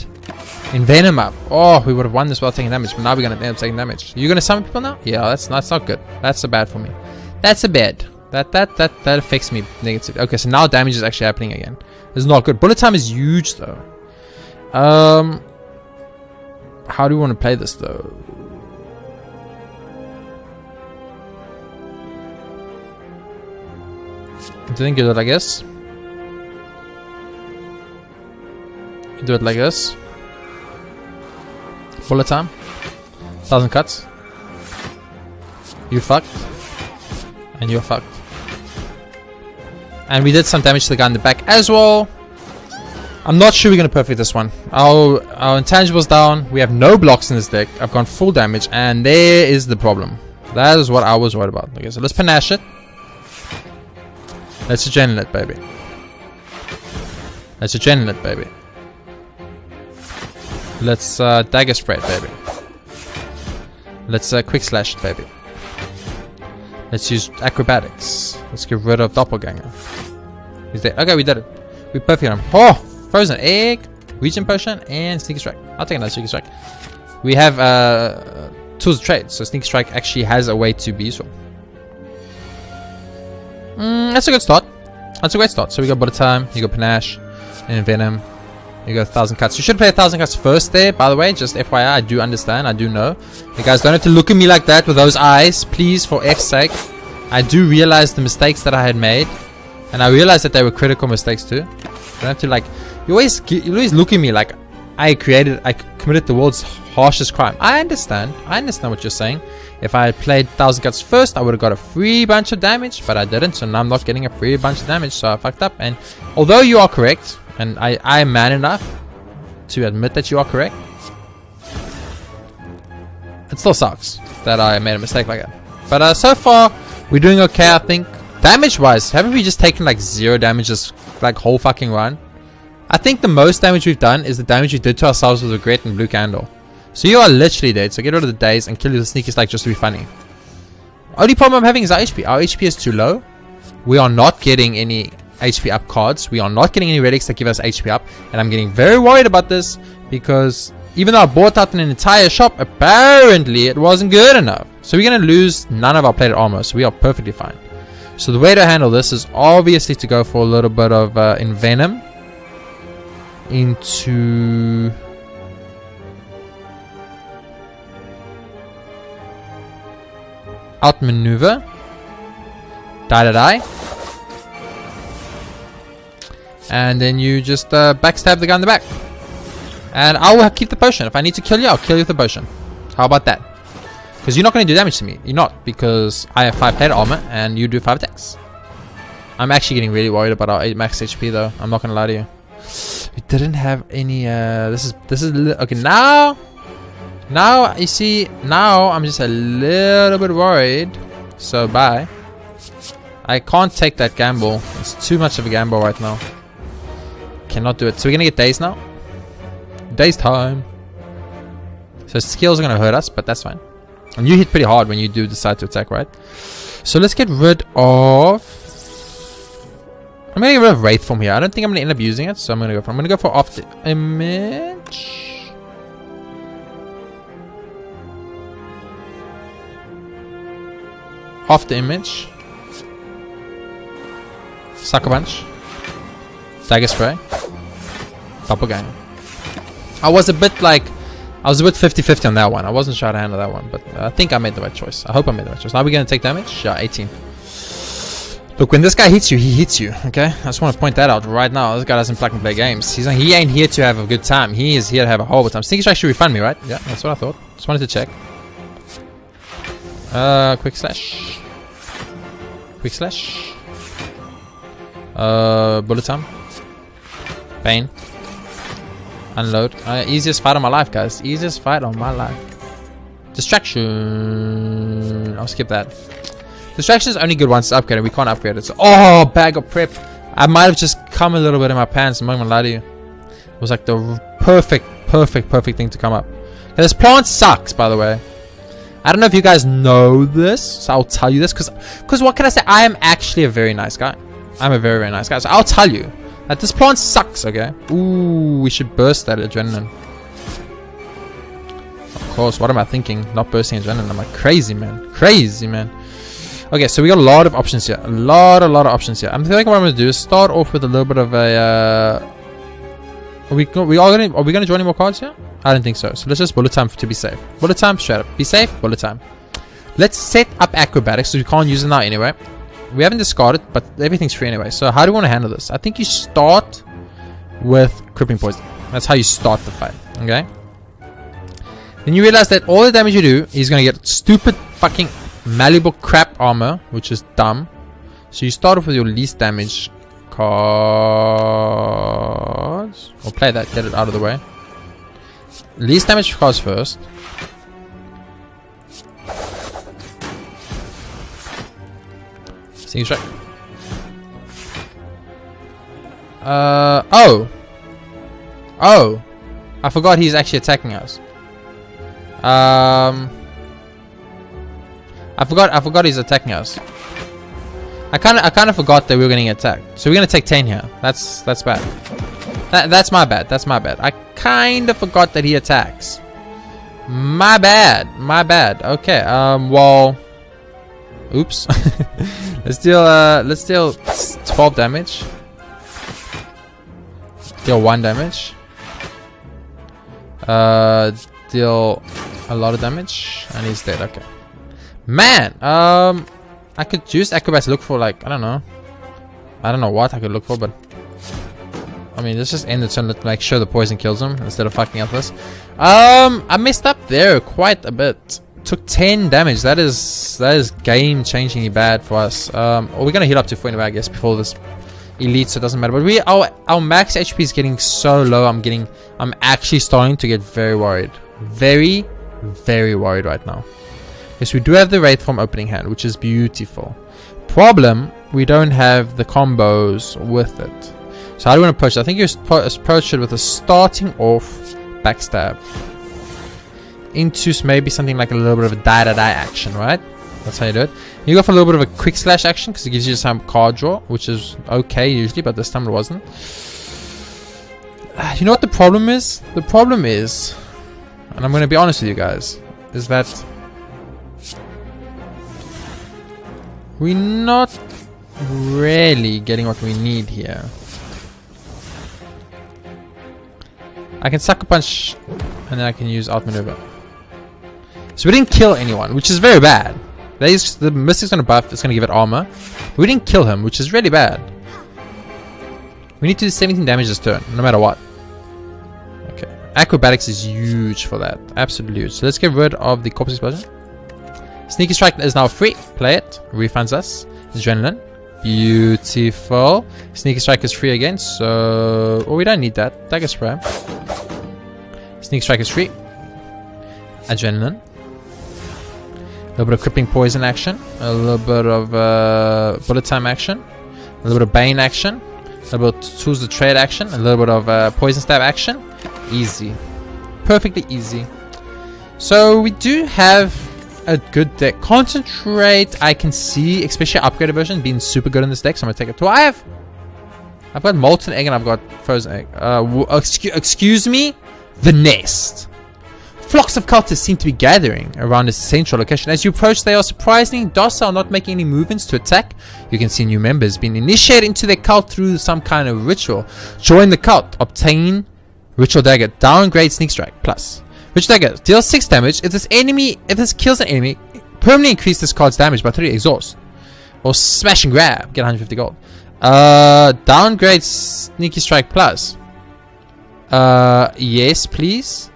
Envenom up, oh, we would have won this without taking damage. But now we're gonna end up taking damage. You're gonna summon people now? Yeah, that's not good. That's a bad for me. That's a bad. That affects me negatively. Okay, so now damage is actually happening again. It's not good. Bullet time is huge though. How do we want to play this though? I think you do it like this. You do it like this. Bullet time. 1,000 cuts. You fucked. And you're fucked. And we did some damage to the guy in the back as well. I'm not sure we're going to perfect this one. Our intangibles down. We have no blocks in this deck. I've gone full damage. And there is the problem. That is what I was worried about. Okay, so let's panache it. Let's adrenaline it, baby. Let's adrenaline it, baby. Let's dagger spread, baby. Let's quick slash it, baby. Let's use acrobatics. Let's get rid of doppelganger. He's dead. Okay, we did it. We perfected him. Oh, frozen egg, regen potion, and sneaky strike. I'll take another sneaky strike. We have tools of trade, so sneaky strike actually has a way to be useful. That's a good start. That's a great start. So we got Bullet Time, you got Panache, and Venom. You got 1,000 cuts. You should play 1,000 cuts first there, by the way. Just FYI, I do understand. I do know. You guys don't have to look at me like that with those eyes. Please, for F's sake. I do realize the mistakes that I had made. And I realized that they were critical mistakes too. You don't have to like... You always look at me like I committed the world's harshest crime. I understand. I understand what you're saying. If I had played 1,000 cuts first, I would have got a free bunch of damage. But I didn't. So now I'm not getting a free bunch of damage. So I fucked up. And although you are correct... And I am man enough to admit that you are correct. It still sucks that I made a mistake like that. But so far, we're doing okay, I think. Damage-wise, haven't we just taken like 0 damage this like whole fucking run? I think the most damage we've done is the damage we did to ourselves with Regret and Blue Candle. So you are literally dead. So get rid of the days and kill you with the sneaky strike just to be funny. Only problem I'm having is our HP. Our HP is too low. We are not getting any... HP up cards. We are not getting any relics that give us HP up, and I'm getting very worried about this because even though I bought out an entire shop, apparently it wasn't good enough. So we're going to lose none of our plated armor, so we are perfectly fine. So the way to handle this is obviously to go for a little bit of Envenom into outmaneuver, die. And then you just backstab the guy in the back. And I will keep the potion. If I need to kill you, I'll kill you with the potion. How about that? Because you're not going to do damage to me. You're not. Because I have 5 plated armor and you do 5 attacks. I'm actually getting really worried about our 8 max HP though. I'm not going to lie to you. We didn't have any... This is... Okay, now... Now, you see... Now, I'm just a little bit worried. So, bye. I can't take that gamble. It's too much of a gamble right now. cannot do it. So we're gonna get days now. Days time. So skills are gonna hurt us, but that's fine. And you hit pretty hard when you do decide to attack, right? So let's get rid of... I'm gonna get rid of Wraith from here. I don't think I'm gonna end up using it, so I'm gonna go for After Image. After Image. Sucker Punch. Dagger Spray. Doppelganger. I was a bit 50-50 on that one. I wasn't sure how to handle that one, but I think I made the right choice. I hope I made the right choice. Now we're gonna take damage. Yeah, 18. Look, when this guy hits you, he hits you. Okay, I just want to point that out right now. This guy doesn't plug and play games. He ain't here to have a good time. He is here to have a horrible time. Sneaky Strike should refund me, right? Yeah, that's what I thought. Just wanted to check. Quick slash. Quick slash. Bullet time. Pain. Unload. Easiest fight of my life, guys. Easiest fight of my life. Distraction. I'll skip that. Distraction is only good once it's upgraded. We can't upgrade it. So, oh, bag of prep. I might have just come a little bit in my pants. I'm not gonna lie to you. It was like the perfect thing to come up. And this plant sucks, by the way. I don't know if you guys know this, so I'll tell you this. Because what can I say? I am actually a very nice guy. I'm a very, very nice guy. So I'll tell you that this plant sucks, okay? Ooh, we should burst that adrenaline. Of course, what am I thinking? Not bursting adrenaline. I'm like crazy, man. Crazy, man. Okay, so we got a lot of options here. A lot of options here. I'm thinking what I'm going to do is start off with a little bit of a... Are we gonna draw any more cards here? I don't think so. So let's just bullet time to be safe. Bullet time, straight up. Be safe, bullet time. Let's set up acrobatics, so we can't use it now anyway. We haven't discarded, but everything's free anyway. So how do we want to handle this? I think you start with crippling poison. That's how you start the fight. Okay. Then you realize that all the damage you do, he's gonna get stupid fucking malleable crap armor, which is dumb. So you start off with your least damage cards. Or play that, get it out of the way. Least damage cards first. Sneak strike. Oh, I forgot he's actually attacking us. I forgot he's attacking us. I kind of forgot that we were getting attacked. So we're gonna take 10 here. That's bad. That's my bad. That's my bad. I kind of forgot that he attacks. My bad. My bad. Okay. Well. Oops. let's deal 12 damage. Deal 1 damage. Deal a lot of damage, and he's dead. Okay. Man. I could use acrobats to look for, like, I don't know what I could look for, but I mean, let's just end the turn to make sure the poison kills him instead of fucking up this. I messed up there quite a bit. Took 10 damage. That is game changingly bad for us. Or we're gonna heal up to 40, I guess, before this elite, so it doesn't matter. But our max HP is getting so low. I'm actually starting to get very worried. Very, very worried right now. Yes, we do have the Wraith Form opening hand, which is beautiful. Problem, we don't have the combos with it. So how do you want to approach it? I think you approach it with a starting off backstab into maybe something like a little bit of a die-to-die action, right? That's how you do it. You go for a little bit of a quick slash action because it gives you some card draw, which is okay usually, but this time it wasn't. You know what the problem is? The problem is, and I'm going to be honest with you guys, is that we're not really getting what we need here. I can sucker punch and then I can use outmaneuver. So we didn't kill anyone, which is very bad. The Mystic's gonna buff, it's gonna give it armor. But we didn't kill him, which is really bad. We need to do 17 damage this turn, no matter what. Okay. Acrobatics is huge for that. Absolutely huge. So let's get rid of the Corpse Explosion. Sneaky Strike is now free. Play it. Refunds us. Adrenaline. Beautiful. Sneaky Strike is free again. So... oh, we don't need that. Dagger Spray. Sneaky Strike is free. Adrenaline. A little bit of Crippling Poison action. A little bit of Bullet Time action. A little bit of Bane action. A little bit of tools of trade action, a little bit of poison stab action. Easy. Perfectly easy. So we do have a good deck. Concentrate, I can see, especially upgraded version, being super good in this deck. So I'm going to take it. Do I have... I've got molten egg and I've got frozen egg. Excuse me? The nest. Flocks of cultists seem to be gathering around this central location. As you approach, they are surprisingly docile, not making any movements to attack. You can see new members being initiated into their cult through some kind of ritual. Join the cult. Obtain Ritual Dagger. Downgrade Sneak Strike. Plus. Ritual Dagger deals 6 damage. If this kills an enemy, permanently increase this card's damage by 3. Exhaust. Or Smash and Grab. Get 150 gold. Downgrade Sneaky Strike Plus. Yes, please.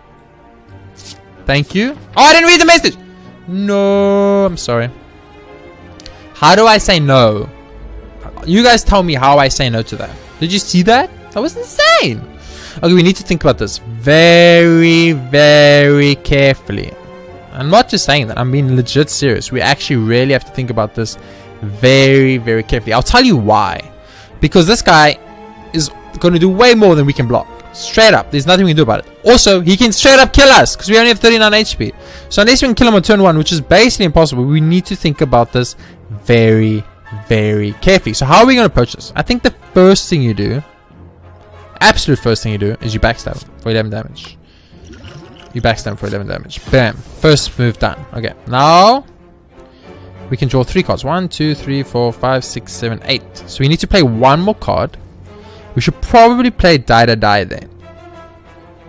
Thank you. Oh, I didn't read the message. No, I'm sorry. How do I say no? You guys tell me how I say no to that. Did you see that? That was insane. Okay, we need to think about this very, very carefully. I'm not just saying that. I'm being legit serious. We actually really have to think about this very, very carefully. I'll tell you why. Because this guy is going to do way more than we can block. Straight up. There's nothing we can do about it. Also, he can straight up kill us because we only have 39 HP. So unless we can kill him on turn 1, which is basically impossible, we need to think about this very, very carefully. So how are we going to approach this? I think the first thing you do, absolute first thing you do, is you backstab him for 11 damage. You backstab him for 11 damage. Bam. First move done. Okay. Now, we can draw 3 cards. 1, 2, 3, 4, 5, 6, 7, 8. So we need to play 1 more card. We should probably play Die to Die then.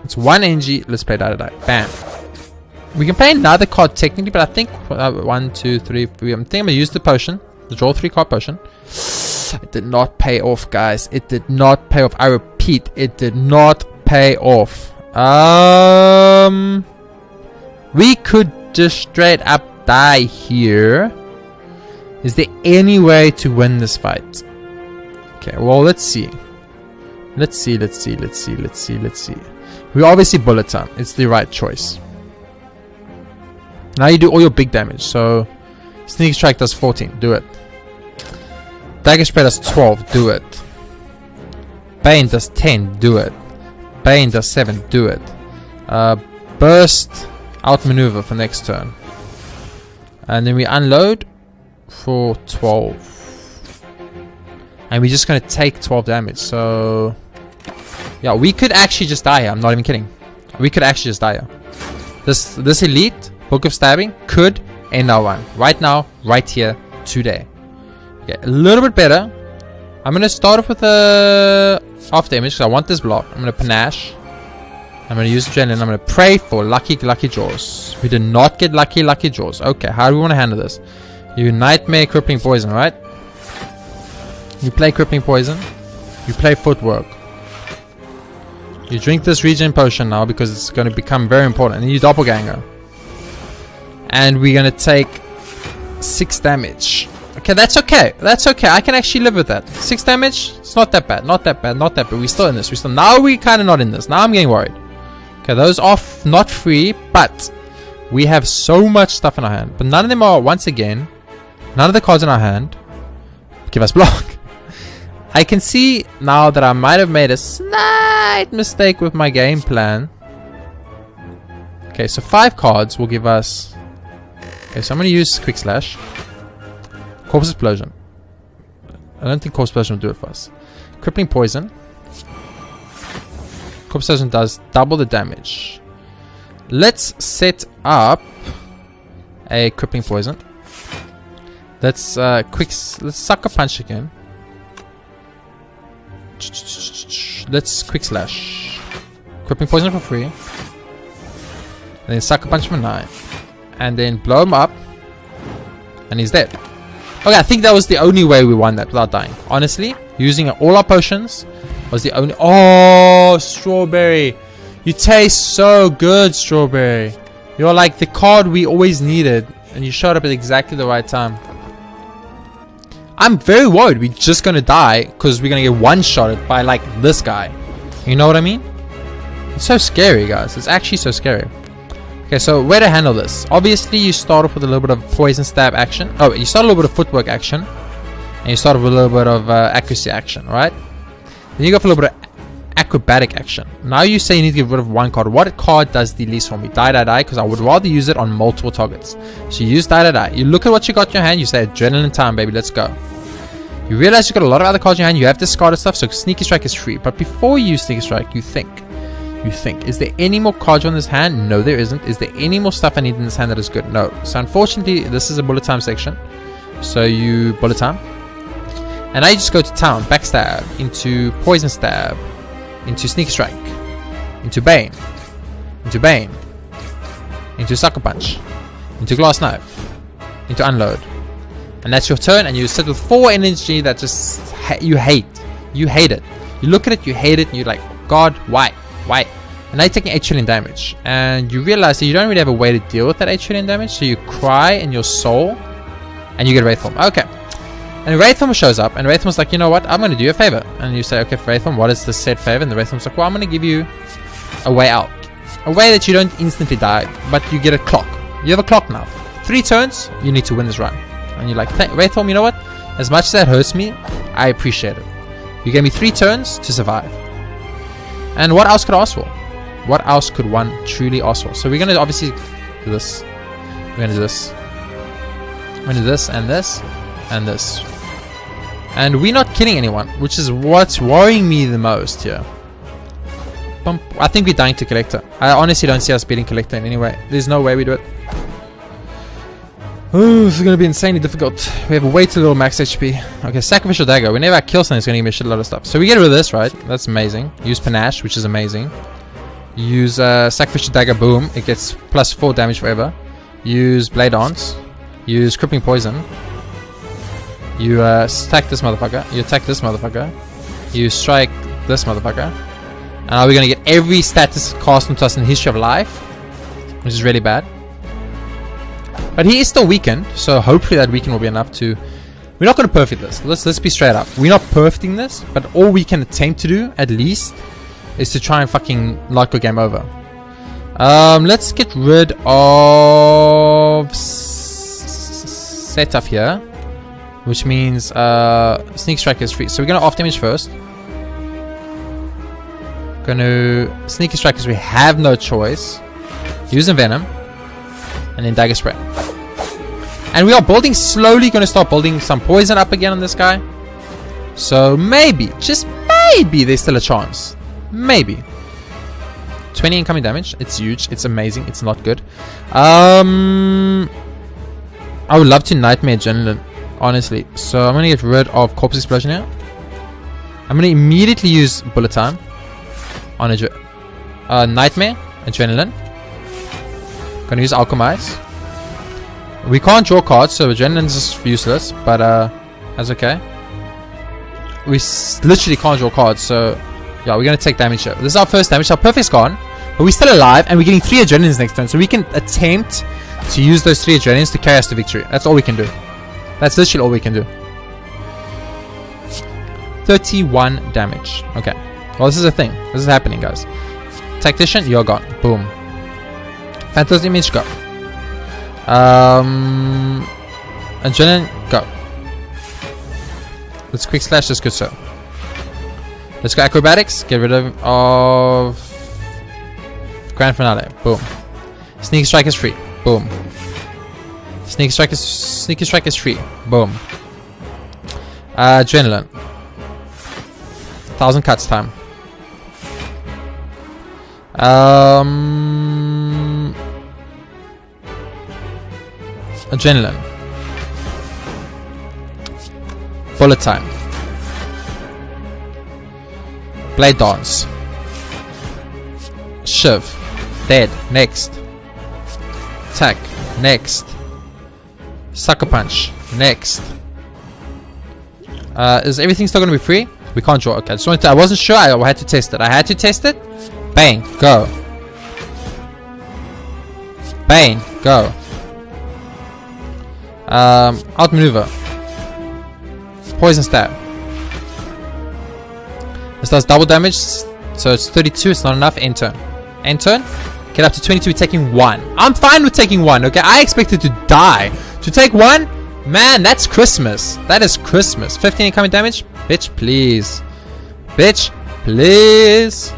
It's 1 energy. Let's play Die to Die. Bam. We can play another card technically, but I think 1, 2, 3, 4. I'm thinking I'm gonna use the potion, the draw 3 card potion. It did not pay off, guys. It did not pay off. I repeat, it did not pay off. We could just straight up die here. Is there any way to win this fight? Okay, well, let's see. Let's see. We obviously bullet time. It's the right choice. Now you do all your big damage. So, Sneak Strike does 14. Do it. Dagger Spray does 12. Do it. Bane does 10. Do it. Bane does 7. Do it. Burst outmaneuver for next turn. And then we unload for 12. And we're just going to take 12 damage. So... yeah, we could actually just die here. I'm not even kidding. We could actually just die here. This elite Book of Stabbing could end our run. Right now, right here, today. Okay, a little bit better. I'm going to start off with a after image because I want this block. I'm going to panache. I'm going to use adrenaline. I'm going to pray for lucky draws. We did not get lucky draws. Okay, how do we want to handle this? You Nightmare Crippling Poison, right? You play Crippling Poison. You play Footwork. You drink this regen potion now because it's going to become very important. And you Doppelganger. And we're going to take 6 damage. Okay, that's okay. That's okay. I can actually live with that. 6 damage? It's not that bad. Not that bad. Not that bad. We're still in this. Now we're kind of not in this. Now I'm getting worried. Okay, those are not free, but we have so much stuff in our hand. But none of them are, once again, none of the cards in our hand give us block. I can see now that I might have made a slight mistake with my game plan. Okay, so 5 cards will give us... okay, so I'm going to use Quick Slash. Corpse Explosion. I don't think Corpse Explosion will do it for us. Crippling Poison. Corpse Explosion does double the damage. Let's set up a Crippling Poison. Let's Sucker Punch again. Let's Quick Slash. Crippling Poison for free. And then Sucker Punch for 9. And then blow him up. And he's dead. Okay, I think that was the only way we won that without dying. Honestly, using all our potions was the only... oh, Strawberry. You taste so good, Strawberry. You're like the card we always needed. And you showed up at exactly the right time. I'm very worried we're just going to die because we're going to get one-shotted by like this guy. You know what I mean? It's so scary, guys. It's actually so scary. Okay, so where to handle this? Obviously, you start off with a little bit of poison stab action. Oh, you start a little bit of footwork action. And you start off with a little bit of accuracy action, right? Then you go for a little bit of acrobatic action. Now you say you need to get rid of one card. What card does the least for me? Die, die, die, because I would rather use it on multiple targets. So you use die, die, die. You look at what you got in your hand, you say adrenaline time, baby, let's go. You realize you've got a lot of other cards in your hand, you have discarded stuff, so Sneaky Strike is free. But before you use Sneaky Strike, you think, is there any more cards on this hand? No, there isn't. Is there any more stuff I need in this hand that is good? No. So unfortunately, this is a bullet time section. So you bullet time. And now you just go to town, backstab, into poison stab, into Sneaky Strike, into Bane, into Sucker Punch, into Glass Knife, into Unload. And that's your turn, and you sit with 4 energy that just you hate it. You look at it, you hate it, and you're like, God, why? And now you're taking 8 trillion damage, and you realize that you don't really have a way to deal with that 8 trillion damage, so you cry in your soul and you get Wraithform. Okay, and Wraithform shows up, and Wraithform's like, you know what, I'm going to do you a favor. And you say, okay, Wraithform, what is the said favor? And the Wraithform's like, well, I'm going to give you a way out, a way that you don't instantly die, but you get a clock. You have a clock now. 3 turns, you need to win this run. And you're like, Wraithform, you know what, as much as that hurts me, I appreciate it. You gave me 3 turns to survive. And what else could I ask for? What else could one truly ask for? So we're going to obviously do this. We're going to do this. We're going to do this and this and this. And we're not killing anyone, which is what's worrying me the most here. I think we're dying to Collector. I honestly don't see us beating Collector in any way. There's no way we do it. Ooh, this is going to be insanely difficult. We have way too little max HP. Okay, Sacrificial Dagger. Whenever I kill something, it's going to give me a shitload of stuff. So we get rid of this, right? That's amazing. Use Panache, which is amazing. Use Sacrificial Dagger, boom. It gets plus 4 damage forever. Use Blade Dance. Use Crippling Poison. You stack this motherfucker. You attack this motherfucker. You strike this motherfucker. And now we're going to get every status cast onto us in the history of life, which is really bad. But he is still weakened, so hopefully that weaken will be enough to... We're not going to perfect this. Let's be straight up. We're not perfecting this, but all we can attempt to do, at least, is to try and fucking not go game over. Let's get rid of... setup here, which means Sneak Strike is free. So we're going to off damage first. Going to Sneaky Strike because we have no choice. Using Venom. And then Dagger Spray. And we are building slowly, going to start building some poison up again on this guy. So maybe, just maybe, there's still a chance. Maybe. 20 incoming damage. It's huge. It's amazing. It's not good. I would love to Nightmare Adrenaline, honestly. So I'm going to get rid of Corpse Explosion here. I'm going to immediately use Bullet Time on Nightmare Adrenaline. Gonna use Alchemize. We can't draw cards, so Adrenaline's just useless, but that's okay. We literally can't draw cards, so yeah, we're gonna take damage here. This is our first damage. Our perfect's gone, but we're still alive, and we're getting 3 Adrenalines next turn, so we can attempt to use those 3 Adrenalines to carry us to victory. That's all we can do. That's literally all we can do. 31 damage. Okay. Well, this is a thing. This is happening, guys. Tactician, you're gone. Boom. Phantasm Image, go. Adrenaline, go. Let's quick slash this good sir. Let's go Acrobatics. Get rid of Grand Finale. Boom. Sneak Strike is free. Boom. Sneaky Strike is free. Boom. Adrenaline. 1000 cuts time. Adrenaline. Bullet time. Blade Dance. Shiv. Dead. Next. Attack. Next. Sucker Punch. Next. Is everything still going to be free? We can't draw. Okay, I wasn't sure. I had to test it. Bang. Go. Bang. Go. Outmaneuver. Poison Stab. This does double damage, so it's 32. It's not enough. End turn. End turn. Get up to 22. Taking 1. I'm fine with taking 1. Okay, I expected to die. To take 1, man, that's Christmas. That is Christmas. 15 incoming damage, bitch. Please, Bitch, please.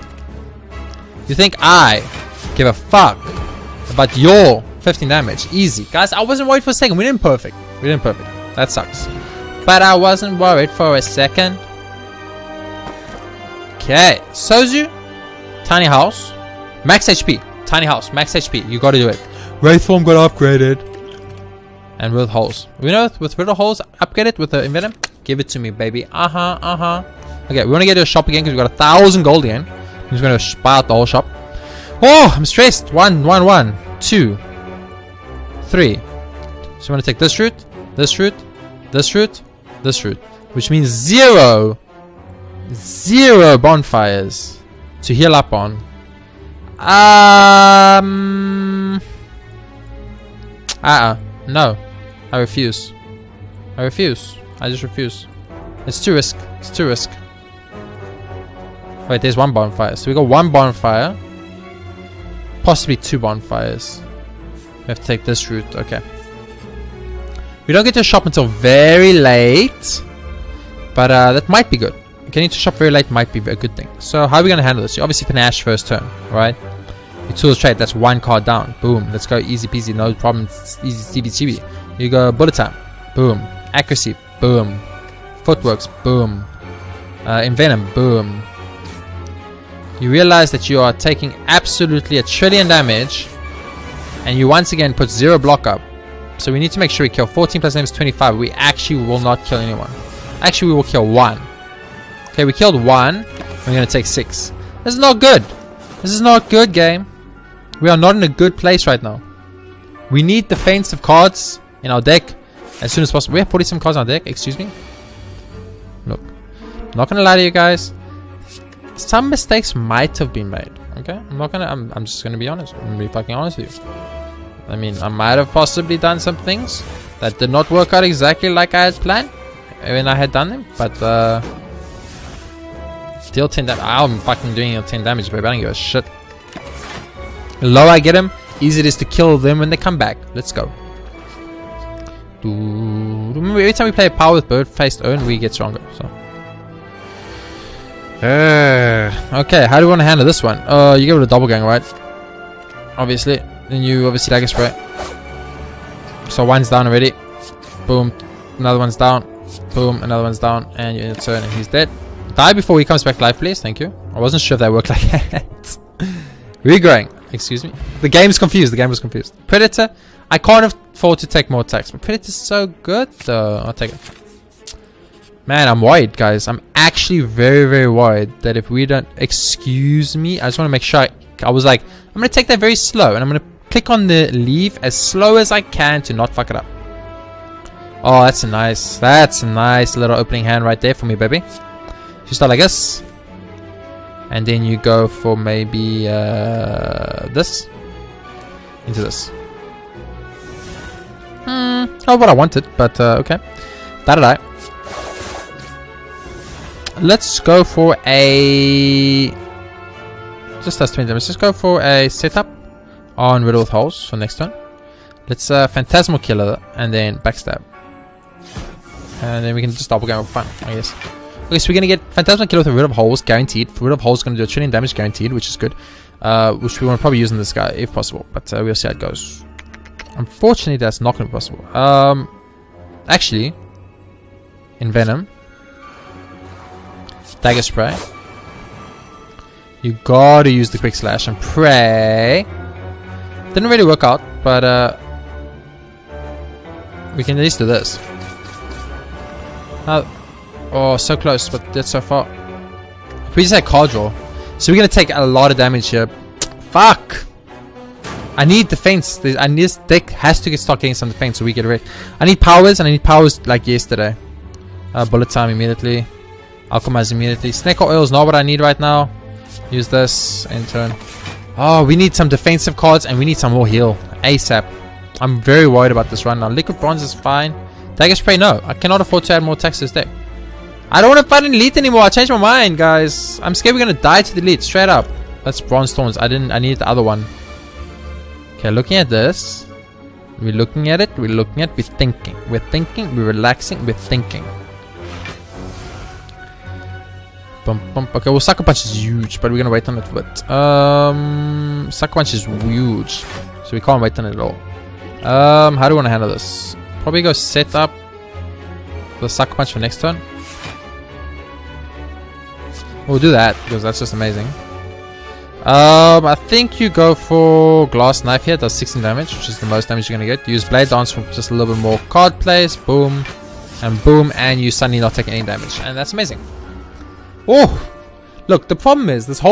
You think I give a fuck about your 15 damage? Easy. Guys, I wasn't worried for a second. We didn't perfect. That sucks. But I wasn't worried for a second. Okay. Sozu. Tiny house. Max HP. Tiny house. Max HP. You gotta do it. Wraith form got upgraded. And with holes. We know with riddle holes, upgrade it with the Envenom. Give it to me, baby. Okay, we want to get to a shop again because we got 1,000 gold again. I'm just going to buy out the whole shop. Oh, I'm stressed. 1, 2, 3. So we want to take this route, this route, this route, this route. Which means 0 bonfires to heal up on. No. I refuse. I just refuse. It's too risk. Wait, there's 1 bonfire. So we got 1 bonfire. Possibly 2 bonfires. We have to take this route. Okay. We don't get to shop until very late. But that might be good. Getting to shop very late might be a good thing. So how are we going to handle this? You obviously panache first turn, right? Your tools trade. That's 1 card down. Boom. Let's go easy peasy. No problem. It's easy CBCB. You go bullet time. Boom. Accuracy. Boom. Footworks. Boom. Envenom. Boom. You realize that you are taking absolutely 1 trillion damage. And you once again put 0 block up. So we need to make sure we kill 14 plus damage is 25. We actually will not kill anyone. Actually, we will kill 1. Okay, we killed 1. We're going to take 6. This is not good. This is not good, game. We are not in a good place right now. We need defensive cards in our deck as soon as possible. We have 47 cards on our deck. Excuse me. Look. I'm not going to lie to you guys. Some mistakes might have been made. Okay? I'm just going to be honest. I'm going to be fucking honest with you. I mean, I might have possibly done some things that did not work out exactly like I had planned when I had done them. But, deal 10 damage. I'm fucking doing 10 damage, baby. I don't give a shit. The lower I get him, easier it is to kill them when they come back. Let's go. Remember, every time we play a power with bird-faced urn, we get stronger. So. Okay, how do we want to handle this one? You give it a double gang, right? Obviously. Then you obviously dagger spray. So 1's down already. Boom. Another one's down. Boom. Another one's down. And you turn and he's dead. Die before he comes back to life, please. Thank you. I wasn't sure if that worked like that. Regrowing. Excuse me. The game's confused. The game was confused. Predator. I can't afford to take more attacks. But Predator's so good, though. I'll take it. Man, I'm worried, guys. I'm actually very, very worried that if we don't... Excuse me. I just want to make sure... I was like, I'm going to take that very slow. And I'm going to click on the leave as slow as I can to not fuck it up. Oh, that's a nice little opening hand right there for me, baby. You start like this. And then you go for maybe this. Into this. Not what I wanted, but okay. Da-da-da. Let's go for a... Just does 20 damage. Let's go for a setup on Riddle with Holes for next turn. Let's Phantasmal Killer and then Backstab. And then we can just double game for fun, I guess. Okay, so we're going to get Phantasmal Killer with a Rid of Holes guaranteed. Rid of Holes is going to do 1 trillion damage guaranteed, which is good. Which we want to probably use on this guy if possible. But we'll see how it goes. Unfortunately, that's not going to be possible. Actually, Envenom. Dagger Spray. You gotta use the Quick Slash and pray. Didn't really work out, but we can at least do this. Oh, so close, but that's so far. If we just had card draw. So we're gonna take a lot of damage here. Fuck! I need defense. This deck has to start getting some defense so we get rid. I need powers, and I need powers like yesterday. Bullet time immediately. Alchemize immediately. Snake oil is not what I need right now. Use this in turn. Oh, we need some defensive cards and we need some more heal. ASAP. I'm very worried about this run now. Liquid Bronze is fine. Dagger Spray, no. I cannot afford to add more attacks to this deck. I don't want to fight an elite anymore. I changed my mind, guys. I'm scared we're going to die to the elite. Straight up. That's Bronze Stones. I need the other one. Okay, looking at this. We're looking at it. We're looking at it. We're thinking. We're thinking. We're relaxing. We're thinking. Bump, bump. Okay, well, Sucker Punch is huge, but we're gonna wait on it for a bit. Sucker Punch is huge, so we can't wait on it at all. How do we want to handle this? Probably go set up the Sucker Punch for next turn. We'll do that because that's just amazing. I think you go for Glass Knife here. It does 16 damage, which is the most damage you're gonna get. Use Blade Dance for just a little bit more card plays. Boom, and you suddenly not taking any damage, and that's amazing. Oh, look, the problem is this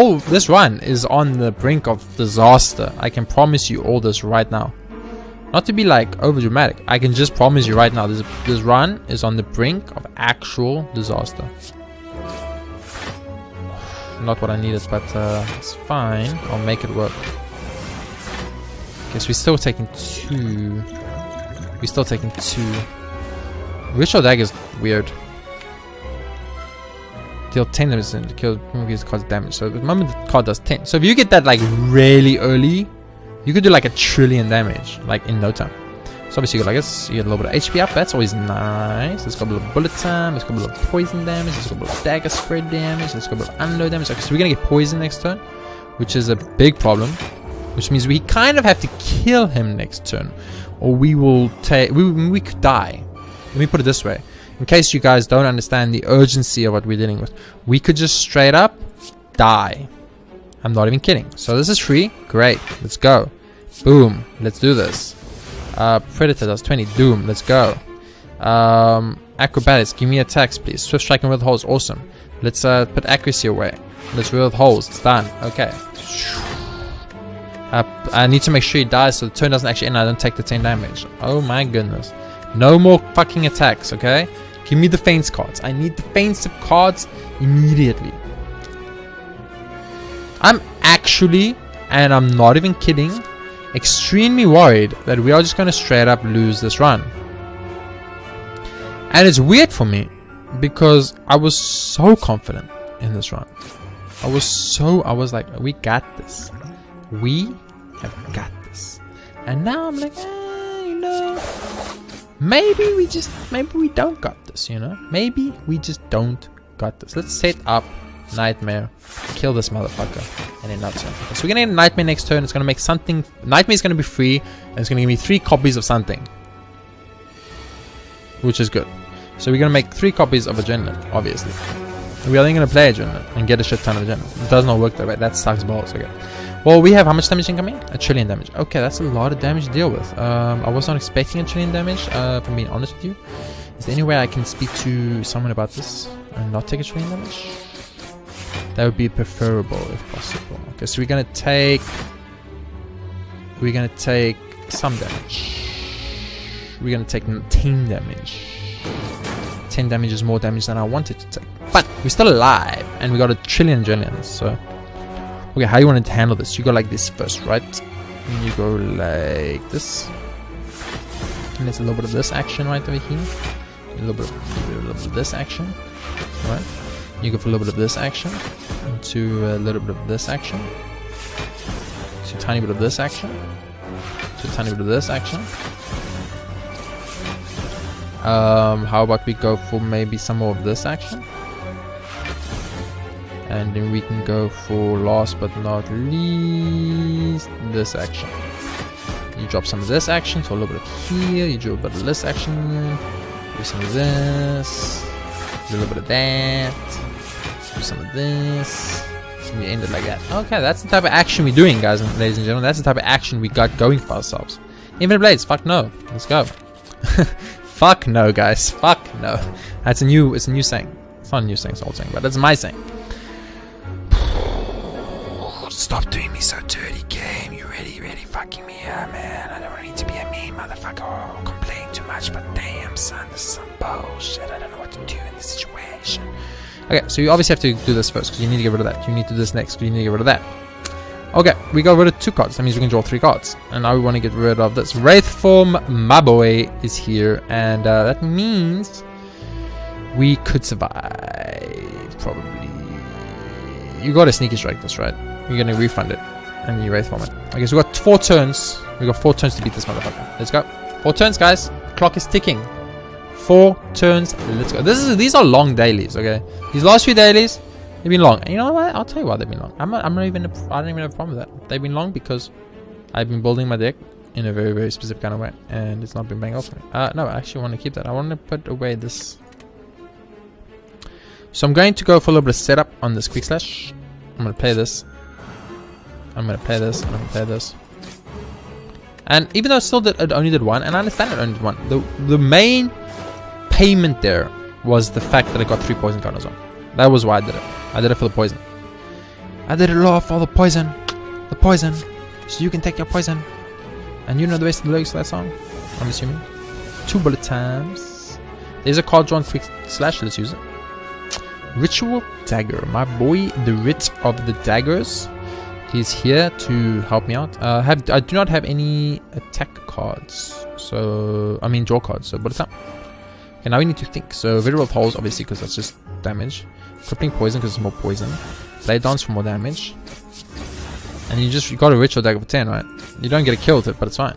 run is on the brink of disaster. I can promise you all this right now. Not to be like over dramatic, I can just promise you right now this run is on the brink of actual disaster. Not what I needed, but it's fine. I'll make it work. Guess we're still taking 2. We're still taking 2. Ritual Dagger is weird. Deal 10 damage and kill the card's damage. So at the moment the card does 10. So if you get that like really early, you could do like 1,000,000,000,000 damage like in no time. So obviously you get like this, you get a little bit of HP up. That's always nice. Let's go a little bullet time. Let's go a little poison damage. Let's go a little dagger spread damage. Let's go a little unload damage. Okay, so we're gonna get poison next turn, which is a big problem. Which means we kind of have to kill him next turn, or we will take. We could die. Let me put it this way. In case you guys don't understand the urgency of what we're dealing with, we could just straight up die. I'm not even kidding. So this is free. Great. Let's go. Boom. Let's do this. Predator does 20. Doom. Let's go. Acrobatics. Give me attacks, please. Swift striking with holes. Awesome. Let's put accuracy away. Let's with holes. It's done. Okay. I need to make sure he dies so the turn doesn't actually end. I don't take the 10 damage. Oh my goodness. No more fucking attacks, okay? Give me the feints cards. I need defensive cards immediately. I'm actually, and I'm not even kidding, extremely worried that we are just going to straight up lose this run. And it's weird for me because I was so confident in this run. I was like, we got this. We have got this. And now I'm like, you know, maybe we don't got this, you know? Maybe we just don't got this. Let's set up Nightmare, kill this motherfucker, and then not turn. So we're gonna get a Nightmare next turn. It's gonna make something. Nightmare is gonna be free, and it's gonna give me 3 copies of something, which is good. So we're gonna make 3 copies of Adrenaline, obviously. And we're only gonna play Adrenaline and get a shit ton of Adrenaline. It does not work that way. That sucks balls. Okay. Well, we have how much damage incoming? 1,000,000,000,000 damage. Okay, that's a lot of damage to deal with. I was not expecting 1,000,000,000 damage. If I'm being honest with you, is there any way I can speak to someone about this and not take 1,000,000,000 damage? That would be preferable if possible. Okay, so we're gonna take some damage. We're gonna take 10 damage. 10 damage is more damage than I wanted to take, but we're still alive, and we got 1,000,000,000,000 adrenaline. So, okay, how you want to handle this? You go like this first, right? And you go like this, and there's a little bit of this action right over here. A little bit of this action, right? You go for a little bit of this action, into a little bit of this action, to a tiny bit of this action, to a tiny bit of this action. How about we go for maybe some more of this action, and then we can go for last but not least this action. You drop some of this action, so a little bit of here. You do a bit of this action, do some of this, do a little bit of that. Do some of this, and we end it like that. Okay, that's the type of action we're doing, guys and ladies and gentlemen. That's the type of action we got going for ourselves. Infinite Blades, fuck no. Let's go. Fuck no, guys. Fuck no. It's a new saying. It's not a new saying, it's an old saying, but that's my saying. Stop doing me so dirty, game. You really fucking me up, man. I don't need to be a mean motherfucker or complain too much, but damn, son, this is some bullshit. I don't know what to do in this situation. Okay, so you obviously have to do this first because you need to get rid of that. You need to do this next because you need to get rid of that. Okay, we got rid of 2 cards. That means we can draw 3 cards. And now we want to get rid of this. Wraith Form, my boy, is here. And that means we could survive, probably. You got to sneaky strike this, right? You're going to refund it. And you Wraith Form it. Okay, so we got 4 turns. We got 4 turns to beat this motherfucker. Let's go. 4 turns, guys. Clock is ticking. 4 turns. Let's go. These are long dailies, okay? These last few dailies, They've been long. And you know what? I'll tell you why they've been long. I don't even have a problem with that. They've been long because I've been building my deck in a very, very specific kind of way, and it's not been paying off for me. No, I actually want to keep that. I want to put away this. So I'm going to go for a little bit of setup on this quick slash. I'm going to play this. I'm going to play this. And I'm going to play this. And even though it only did one, and I understand it only did one, the main payment there was the fact that I got 3 poison counters on. That was why I did it. I did it for the poison. I did it all for the poison. The poison. So you can take your poison. And you know the rest of the lyrics to that song? I'm assuming. 2 bullet times. There's a card drawn quick slash. Let's use it. Ritual Dagger. My boy, the Writ of the Daggers. He's here to help me out. I do not have any attack cards. So, I mean draw cards. So, bullet time. Okay, now we need to think. So, Vital of Holes, obviously, because that's just damage. Crippling Poison, because it's more poison. Blade Dance for more damage. And you got a Ritual Dagger for 10, right? You don't get a kill with it, but it's fine.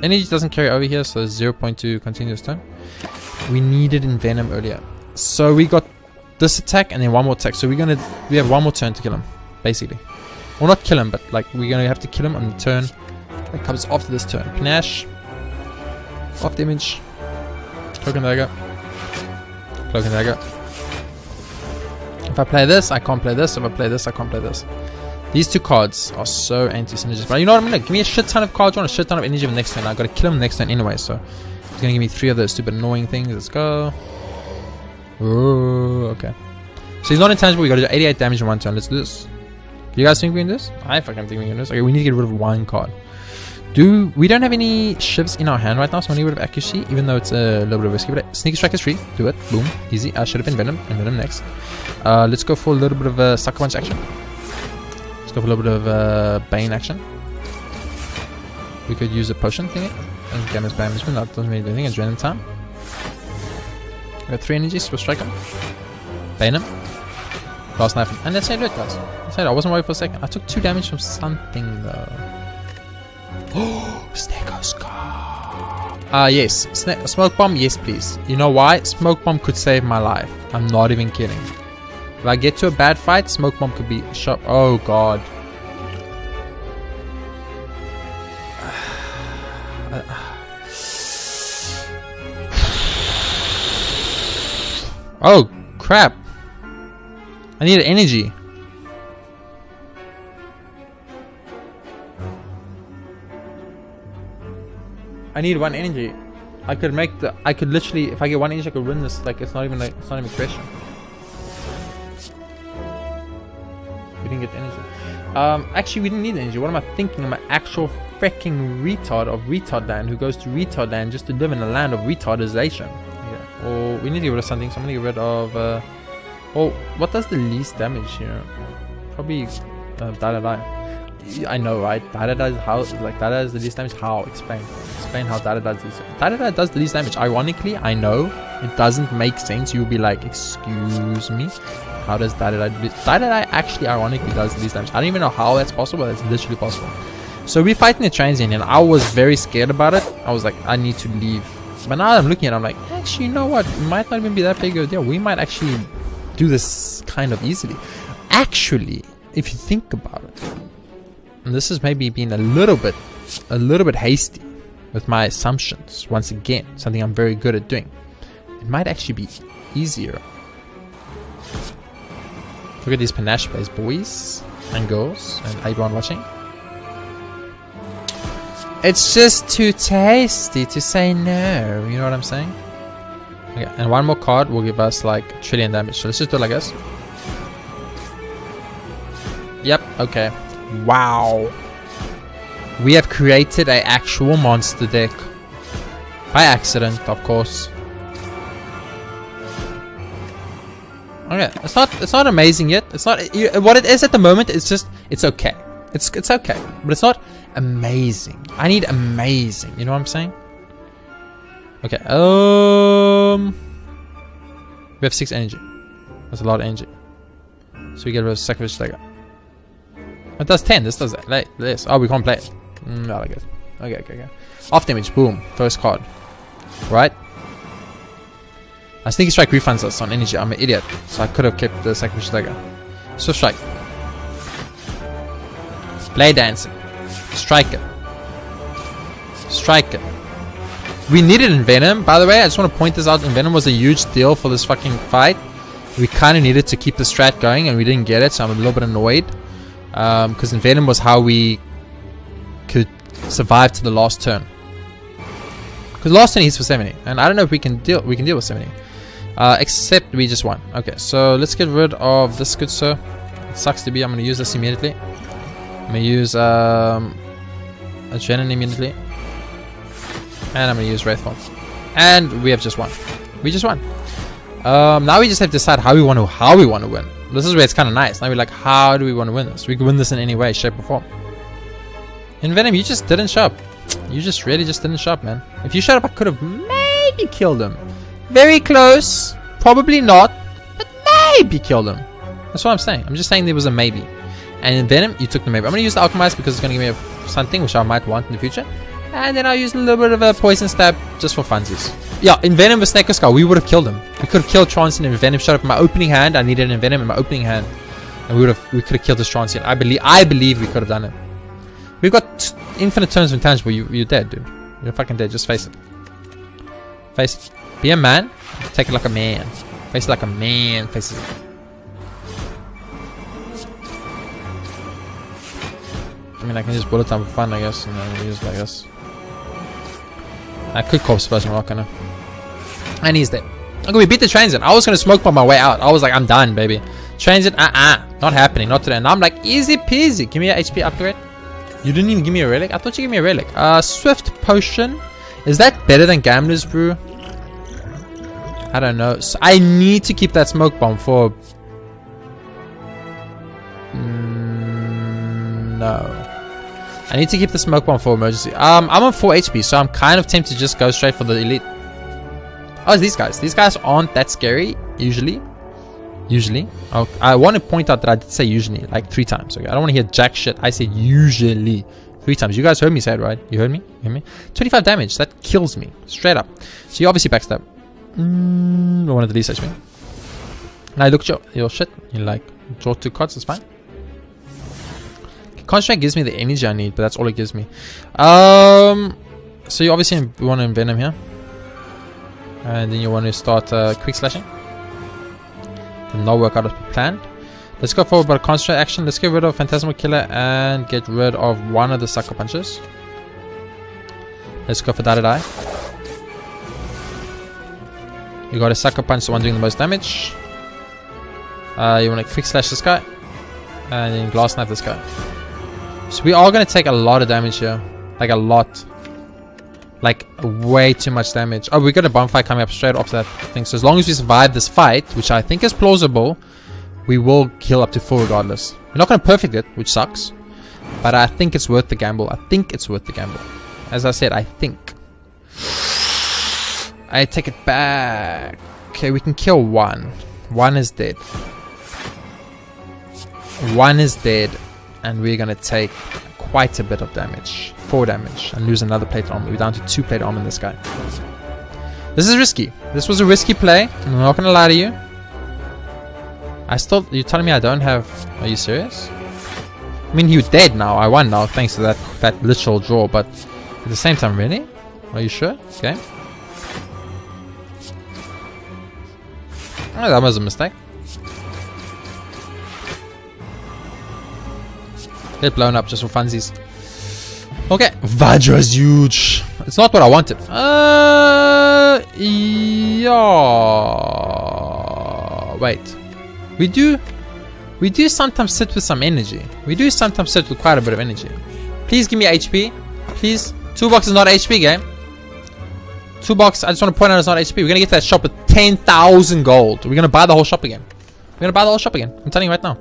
Energy doesn't carry over here, so 0.2 continuous turn. We needed Envenom earlier. So, we got this attack and then one more attack. So, we have one more turn to kill him, basically. Well, not kill him, but like we're going to have to kill him on the turn that comes after this turn. Panache. Off damage. Cloak and Dagger. Cloak and Dagger. If I play this, I can't play this. If I play this, I can't play this. These 2 cards are so anti-synergistic. But you know what I'm going to do? Give me a shit ton of cards on a shit ton of energy for the next turn. I've got to kill him next turn anyway. So he's going to give me 3 of those stupid annoying things. Let's go. Ooh, okay. So he's not intangible. We got to do 88 damage in 1 turn. Let's do this. You guys think we can do this? I fucking think we can do this. Okay, we need to get rid of 1 card. We don't have any shivs in our hand right now, so I need rid of accuracy, even though it's a little bit risky. But Sneak Strike is free. Do it. Boom. Easy. I should have been Venom. And Venom next. Let's go for a little bit of a Sucker Punch action. Let's go for a little bit of Bane action. We could use a potion thingy. And damage management. That doesn't really do anything. It's random time. We got 3 energies. We'll strike him. Bane him. Last knife. And that's how I do it, guys. That's how I wasn't worried for a second. I took 2 damage from something, though. Oh, Stegoska. Yes. Smoke Bomb, yes, please. You know why? Smoke Bomb could save my life. I'm not even kidding. If I get to a bad fight, Smoke Bomb could be shot. Oh, God. Oh, crap. I need energy. I need 1 energy. I could literally, if I get 1 energy, I could win this. Like, it's not even a question. We didn't get the energy. Actually, we didn't need energy. What am I thinking? I'm an actual freaking retard of retard land who goes to retard land just to live in a land of retardization. Okay. Or we need to get rid of something. So I'm gonna get rid of. Oh, what does the least damage here? Probably I know, right? Dada is the least damage. How? Explain how Dada does this. Dada does the least damage. Ironically, I know it doesn't make sense. You'll be like, excuse me, how does Dada do this? Dada actually ironically does the least damage. I don't even know how that's possible, but it's literally possible. So we're fighting a transient, and I was very scared about it. I was like, I need to leave. But now I'm looking at it, I'm like, actually, you know what? It might not even be that big of a deal. We might actually do this kind of easily. Actually, if you think about it, and this is maybe being a little bit hasty with my assumptions. Once again, something I'm very good at doing. It might actually be easier. Look at these panache plays, boys and girls, and everyone watching. It's just too tasty to say no. You know what I'm saying? Okay, and 1 more card will give us like 1 trillion damage. So let's just do it like this. Yep. Okay. Wow. We have created an actual monster deck. By accident, of course. Okay, it's not amazing yet. It's not what it is at the moment. It's just it's okay. It's okay, but it's not amazing. I need amazing. You know what I'm saying? Okay. We have 6 energy. That's a lot of energy. So we get rid of Sacrifice Dagger. It does 10. This does that. Like this. Oh, we can't play it. No, I guess. Okay. Off damage. Boom. First card. Right? I Sneaky Strike refunds us on energy. I'm an idiot. So I could have kept the Sacrifice Dagger. Swift Strike. Blade Dancing. Strike it. Strike it. We needed Envenom, by the way. I just want to point this out. Envenom was a huge deal for this fucking fight. We kind of needed to keep the strat going, and we didn't get it, so I'm a little bit annoyed. Because Envenom was how we could survive to the last turn. Because last turn he's for 70, and I don't know if we can deal with 70. Except we just won. Okay, so let's get rid of this good sir. It sucks to be. I'm going to use this immediately. I'm going to use Adrenaline immediately. And I'm going to use Wraithfall. And we have just won. We just won. Now we just have to decide how we want to win. This is where it's kind of nice. Now we're like, how do we want to win this? We can win this in any way, shape, or form. Envenom, you just didn't show up. You just really just didn't show up, man. If you showed up, I could have maybe killed him. Very close. Probably not. But maybe killed him. That's what I'm saying. I'm just saying there was a maybe. And in Venom, you took the maybe. I'm going to use the Alchemize because it's going to give me something which I might want in the future. And then I'll use a little bit of a Poison Stab just for funsies. Yeah, in Venom with Snake Skull, we would have killed him. We could have killed Transient and Venom showed up in my opening hand. I needed an Venom in my opening hand. And we could have killed this Transient. I believe we could have done it. We've got infinite turns of intangible. You're dead, dude. You're fucking dead. Just face it. Face it. Be a man. Take it like a man. Face it like a man. Face it. I mean, I can use bullet time for fun, I guess. And then use it like this. I could corpse first, I'm not gonna. And he's dead. Okay, we beat the Transient. I was gonna smoke bomb my way out. I was like, I'm done, baby. Transient, not happening, not today. And I'm like, easy peasy. Give me an HP upgrade. You didn't even give me a relic? I thought you gave me a relic. Swift Potion. Is that better than Gambler's Brew? I don't know. So I need to keep that smoke bomb for... no. I need to keep the smoke bomb for emergency. I'm on 4 HP, so I'm kind of tempted to just go straight for the elite. Oh, it's these guys. These guys aren't that scary, usually. Usually. Oh, I want to point out that I did say usually, like 3 times. Okay, I don't want to hear jack shit. I said usually 3 times. You guys heard me say it, right? You heard me? You heard me? 25 damage. That kills me. Straight up. So you obviously backstab. I wanted to research me. Now I looked at your shit. You like, draw 2 cards. That's fine. Constraint gives me the energy I need, but that's all it gives me. So you obviously want to Envenom here. And then you want to start quick slashing. Did not work out as planned. Let's go forward by concentrate action. Let's get rid of Phantasmal Killer and get rid of one of the Sucker Punches. Let's go for Die. You got a Sucker Punch, the one doing the most damage. You want to quick slash this guy. And then Glass Knife this guy. So we are going to take a lot of damage here. Like a lot. Like way too much damage. Oh, we got a bonfire coming up straight off that thing. So as long as we survive this fight, which I think is plausible, we will heal up to full regardless. We're not going to perfect it, which sucks. But I think it's worth the gamble. I think it's worth the gamble. As I said, I think. I take it back. Okay, we can kill one. One is dead. One is dead. And we're going to take quite a bit of damage. 4 damage. And lose another plate armor. We're down to 2 plate armor in this guy. This is risky. This was a risky play. I'm not going to lie to you. You're telling me I don't have... Are you serious? I mean, you're dead now. I won now thanks to that literal draw. But at the same time, really? Are you sure? Okay. Oh, that was a mistake. Get blown up just for funsies. Okay, Vajra's huge. It's not what I wanted. Yeah. Wait. We do sometimes sit with some energy. We do sometimes sit with quite a bit of energy. Please give me HP. Please. Toolbox is not HP game. Toolbox, I just want to point out it's not HP. We're going to get to that shop with 10,000 gold. We're going to buy the whole shop again. We're going to buy the whole shop again. I'm telling you right now.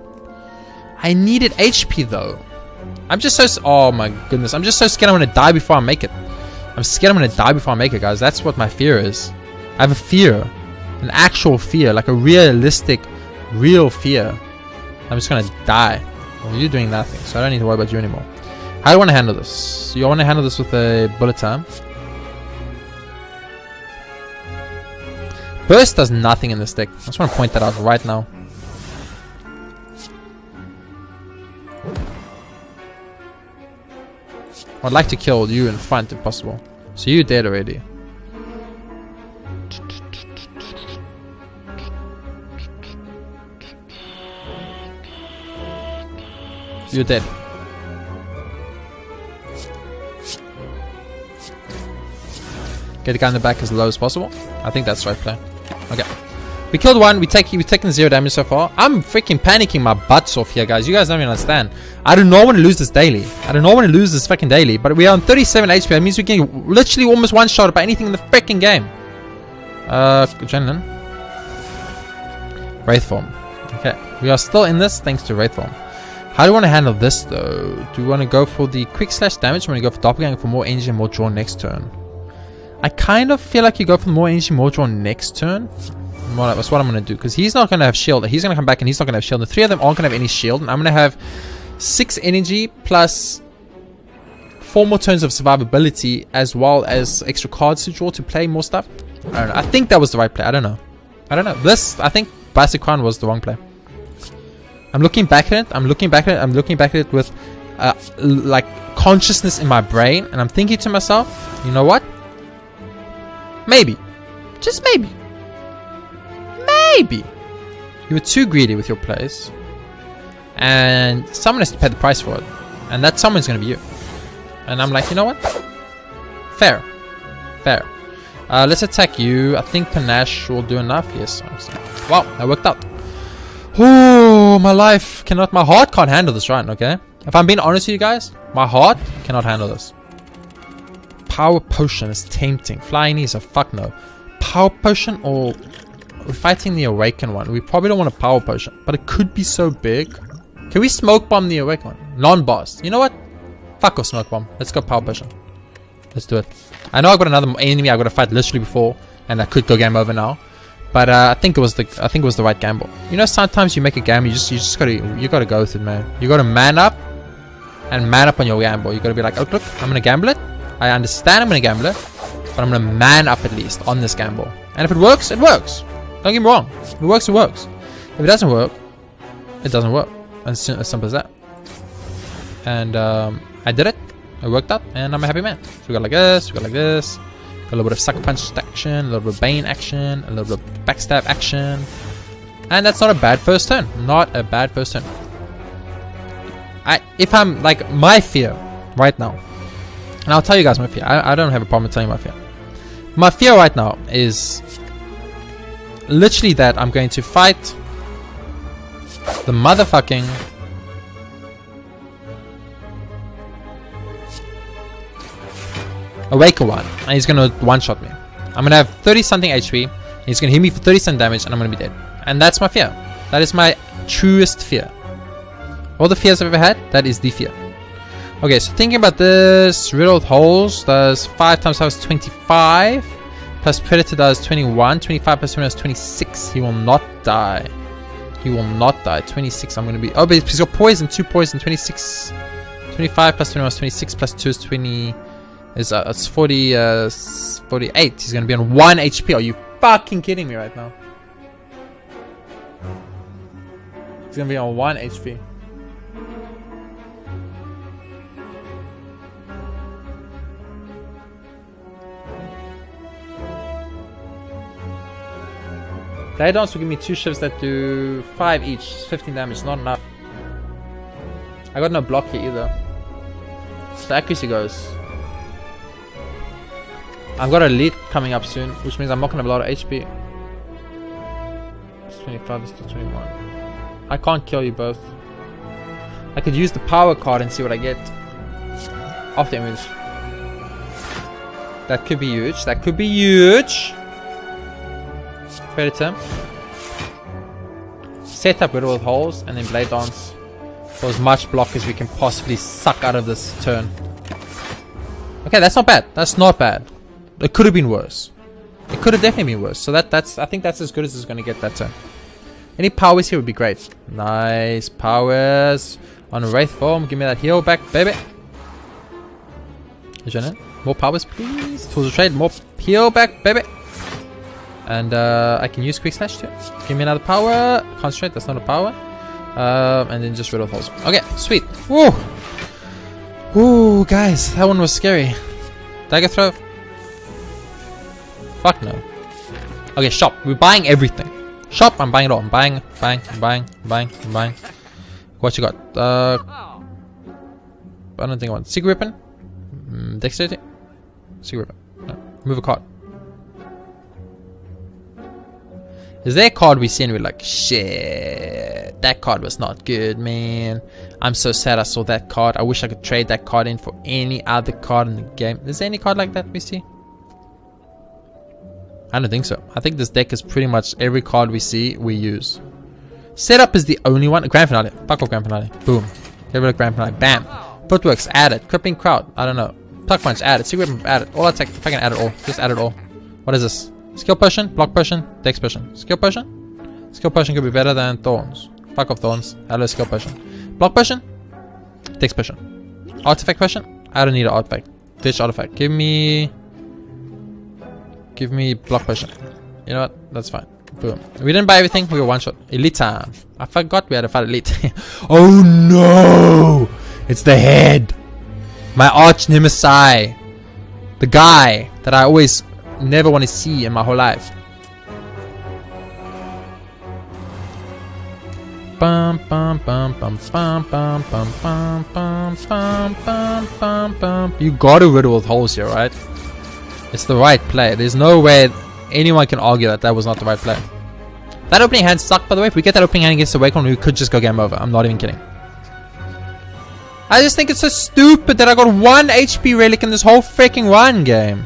I needed HP though. I'm just so... Oh my goodness. I'm just so scared I'm going to die before I make it. I'm scared I'm going to die before I make it, guys. That's what my fear is. I have a fear. An actual fear. Like a realistic, real fear. I'm just going to die. Well, you're doing nothing. So I don't need to worry about you anymore. How do you want to handle this? You want to handle this with a bullet time. Burst does nothing in this deck. I just want to point that out right now. I'd like to kill you in front if possible. So you're dead already. You're dead. Get the guy in the back as low as possible. I think that's the right play. Okay. We killed one. We've taken 0 damage so far. I'm freaking panicking my butts off here, guys. You guys don't even understand. I do not want to lose this daily. I do not want to lose this fucking daily. But we are on 37 HP. That means we're getting literally almost one-shot by anything in the freaking game. Adrenaline. Wraith Form. Okay. We are still in this thanks to Wraith Form. How do you want to handle this, though? Do we want to go for the quick slash damage? Or do we want to go for Doppelganger for more energy and more draw next turn? I kind of feel like you go for more energy, more draw next turn. That's what I'm going to do, because he's not going to have shield. He's going to come back and he's not going to have shield. The 3 of them aren't going to have any shield, and I'm going to have 6 energy plus 4 more turns of survivability, as well as extra cards to draw to play more stuff. I don't know. I think that was the right play. I don't know. This, I think Basic Crown was the wrong play. I'm looking back at it. I'm looking back at it with like consciousness in my brain, and I'm thinking to myself, you know what? Maybe, just maybe, you were too greedy with your plays, and someone has to pay the price for it, and that someone's going to be you. And I'm like, you know what? Fair. Let's attack you. I think Panache will do enough. Yes. Wow, that worked out. Oh, my heart can't handle this, right? Okay. If I'm being honest with you guys, my heart cannot handle this. Power Potion is tempting. Flying knees are fuck no. Power Potion, or we're fighting the Awakened one. We probably don't want a Power Potion, but it could be so big. Can we Smoke Bomb the Awakened one? Non-boss. You know what? Fuck off Smoke Bomb. Let's go Power Potion. Let's do it. I know I've got another enemy I've got to fight literally before, and I could go game over now. But I think it was the right gamble. You know, sometimes you make a gamble, you gotta go with it, man. You gotta man up on your gamble. You gotta be like, oh look, I'm gonna gamble it. I understand I'm gonna gamble it, but I'm gonna man up at least on this gamble. And if it works, it works. Don't get me wrong. If it works, it works. If it doesn't work, it doesn't work. As simple as that. And I did it. It worked out, and I'm a happy man. So we got like this, we got like this. A little bit of Sucker Punch action, a little bit of Bane action, a little bit of Backstab action. And that's not a bad first turn. Not a bad first turn. If I'm like, my fear right now, and I'll tell you guys my fear. I don't have a problem telling you my fear. My fear right now is literally that I'm going to fight the motherfucking Awaken one, and he's gonna one-shot me. I'm gonna have 30 something HP, and he's gonna hit me for 30 something damage, and I'm gonna be dead. And that's my fear. That is my truest fear. All the fears I've ever had, that is the fear. Okay, so thinking about this, Riddled Holes does 5 times 5 is 25, plus Predator does 21, 25 plus 20 is 26. He will not die. He will not die. 26, I'm gonna be, oh, but he's got poison, 2 poison, 26. 25 plus 21 is 26, plus 2 is 20. It's 48. He's gonna be on 1 HP. Are you fucking kidding me right now? He's gonna be on 1 HP. Daedons will give me 2 shifts that do 5 each, 15 damage. Not enough. I got no block here either. So accuracy goes. I've got a lead coming up soon, which means I'm not gonna have a lot of HP. It's 25, it's still 21. I can't kill you both. I could use the power card and see what I get off the image. That could be huge. That could be huge. Predator. Set up Riddled Holes and then Blade Dance for as much block as we can possibly suck out of this turn. Okay, that's not bad. That's not bad. It could have been worse. It could have definitely been worse. So that's I think that's as good as it's going to get that turn. Any powers here would be great. Nice powers on Wraith Form. Give me that heal back, baby. More powers, please. Tools of Trade. More heal back, baby. And I can use Quick Slash too. Give me another power. Concentrate. That's not a power. And then just Riddled Holes. Okay, sweet. Woo. Ooh, guys, that one was scary. Dagger throw? Fuck no. Okay, shop. We're buying everything. Shop, I'm buying it all. I'm buying. What you got? I don't think I want. Secret weapon? Dexterity? Secret weapon. No. Move a card. Is there a card we see and we're like, shit, that card was not good, man. I'm so sad I saw that card. I wish I could trade that card in for any other card in the game. Is there any card like that we see? I don't think so. I think this deck is pretty much every card we see, we use. Setup is the only one. Grand Finale. Fuck off Grand Finale. Boom. Get rid of Grand Finale. Bam. Footworks, added. Crippling Crowd. I don't know. Tuck Punch, added. Secret Weapon, added. All attack. If I can add it all. Just add it all. What is this? Skill Potion, Block Potion, Dex Potion. Skill Potion? Skill Potion could be better than Thorns. Fuck off Thorns. Hello Skill Potion. Block Potion? Dex Potion. Artifact Potion? I don't need an artifact. Ditch artifact. Give me Block Potion. You know what? That's fine. Boom. We didn't buy everything. We were one shot. Elite time. I forgot we had to fight Elite. Oh no! It's the head. My arch nemesis. The guy that I always never want to see in my whole life. Bum bum bum bum bum bum bum bum bum bum bum bum bum. You gotta riddle with holes here, right? It's the right play. There's no way anyone can argue that that was not the right play. That opening hand sucked, by the way. If we get that opening hand against the Wake one, we could just go game over. I'm not even kidding. I just think it's so stupid that I got 1 HP relic in this whole freaking run game.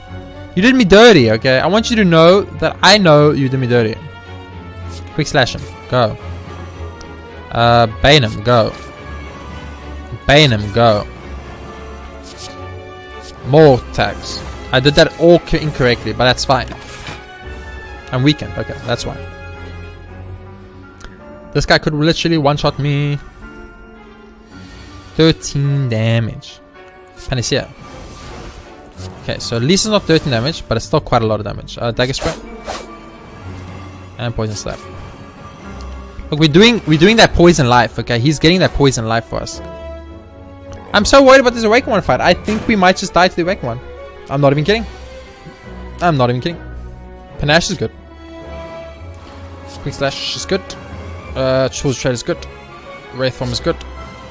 You did me dirty, okay? I want you to know that I know you did me dirty. Quick slash him. Go. Bane him. Go. Bane him. Go. More attacks. I did that all incorrectly, but that's fine. I'm weakened. Okay, that's why. This guy could literally one-shot me. 13 damage. Panacea. Okay, so at least it's not 13 damage, but it's still quite a lot of damage. Dagger Spray. And Poison Slap. Look, we're doing that poison life, okay? He's getting that poison life for us. I'm so worried about this Awaken one fight. I think we might just die to the Awaken one. I'm not even kidding. I'm not even kidding. Panache is good. Quick Slash is good. Choose Trade is good. Wraith Form is good.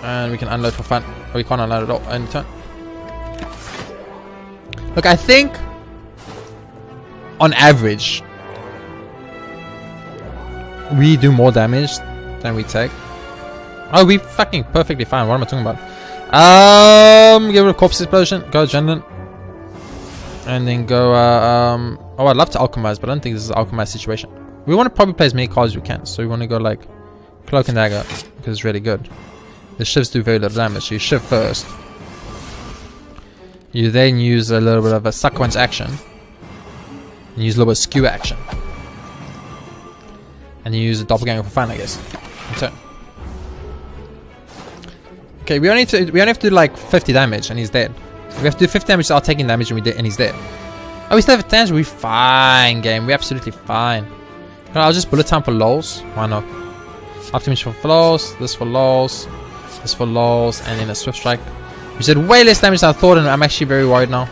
And we can unload for fun. Or we can't unload at all any turn. Look, I think on average we do more damage than we take. Oh, we fucking perfectly fine. What am I talking about? Give it a Corpse Explosion. Go Adrenaline. And then go oh, I'd love to alchemize, but I don't think this is an alchemized situation. We want to probably play as many cards as we can. So we want to go like Cloak and Dagger because it's really good. The shifts do very little damage. So you shift first. You then use a little bit of a Sucker Punch action. And use a little bit of Skew action. And you use a Doppelganger for fun, I guess. So, okay, we only have to do like 50 damage and he's dead. We have to do 50 damage without taking damage and he's dead. Oh, we still have 10, we're fine, game. We're absolutely fine. I'll just bullet time for lols. Why not? Optimism for lols, this for lols, this for lols, and then a Swift Strike. We did way less damage than I thought, and I'm actually very worried now.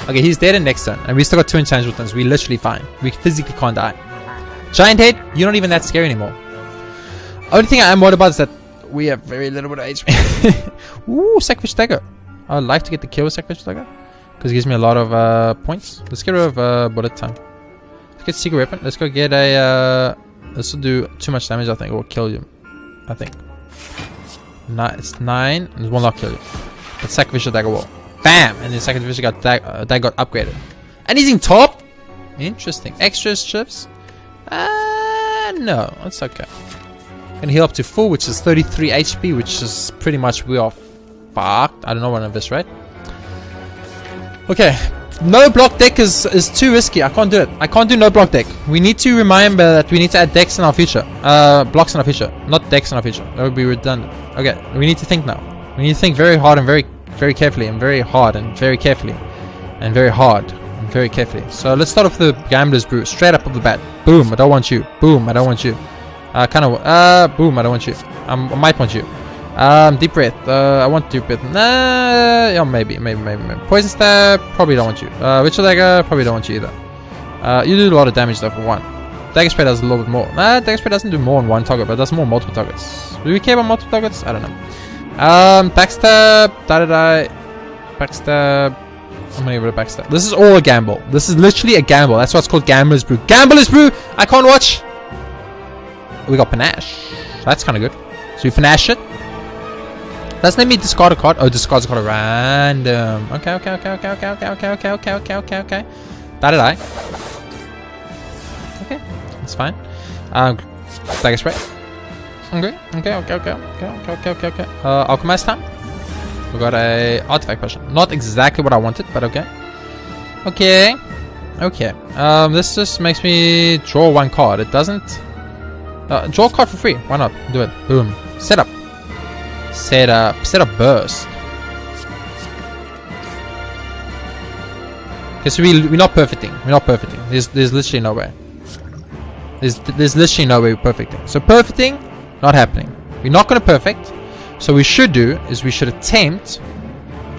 Okay, he's dead in next turn, and we still got 2 intangible turns. We're literally fine. We physically can't die. Giant Head, you're not even that scary anymore. Only thing I am worried about is that we have very little bit of HP. Ooh, Sacrifice Dagger. I would like to get the kill with Sacrifice Dagger because it gives me a lot of points. Let's get rid of bullet time. Let's get Secret Weapon. Let's go get a. This will do too much damage. I think it will kill you. I think. It's 9. And one will not kill you. But Sacrificial Dagger will. Bam! And then Sacrificial got that got upgraded. And he's in top. Interesting. Extra shifts. No, it's okay. Gonna heal up to full, which is 33 HP, which is pretty much we are fucked. I don't know one of this, right? Okay. No block deck is too risky. I can't do it. I can't do no block deck. We need to remember that we need to add decks in our future. Blocks in our future. Not decks in our future. That would be redundant. Okay, we need to think now. We need to think very hard and very carefully and very hard and very carefully. And very hard and very carefully. So let's start off the Gambler's Brew. Straight up off the bat. Boom, I don't want you. Boom, I don't want you. Boom, I don't want you. I might want you. Deep breath. I want deep breath. Nah, yeah, maybe. Poison stab. Probably don't want you. Ritual dagger. Probably don't want you either. You do a lot of damage though for one. Dagger spray does a little bit more. Nah, dagger spray doesn't do more on one target, but it does more on multiple targets. Do we care about multiple targets? I don't know. Backstab. Backstab. I'm gonna give it a backstab. This is all a gamble. This is literally a gamble. That's why it's called Gambler's Brew. Gambler's Brew! I can't watch! We got Panache. That's kind of good. So we Panache it. Doesn't let me discard a card. Oh, discards a card at random. Okay. Die. Okay, that's fine. Dagger spray. Okay. Alchemize time. We got a artifact potion. Not exactly what I wanted, but okay. Okay. This just makes me draw one card. It doesn't. Draw a card for free. Why not? Do it. Boom. Set up burst. Okay, so we're not perfecting. There's literally no way. There's literally no way we're perfecting. So perfecting, not happening. We're not gonna perfect. So what we should do is we should attempt.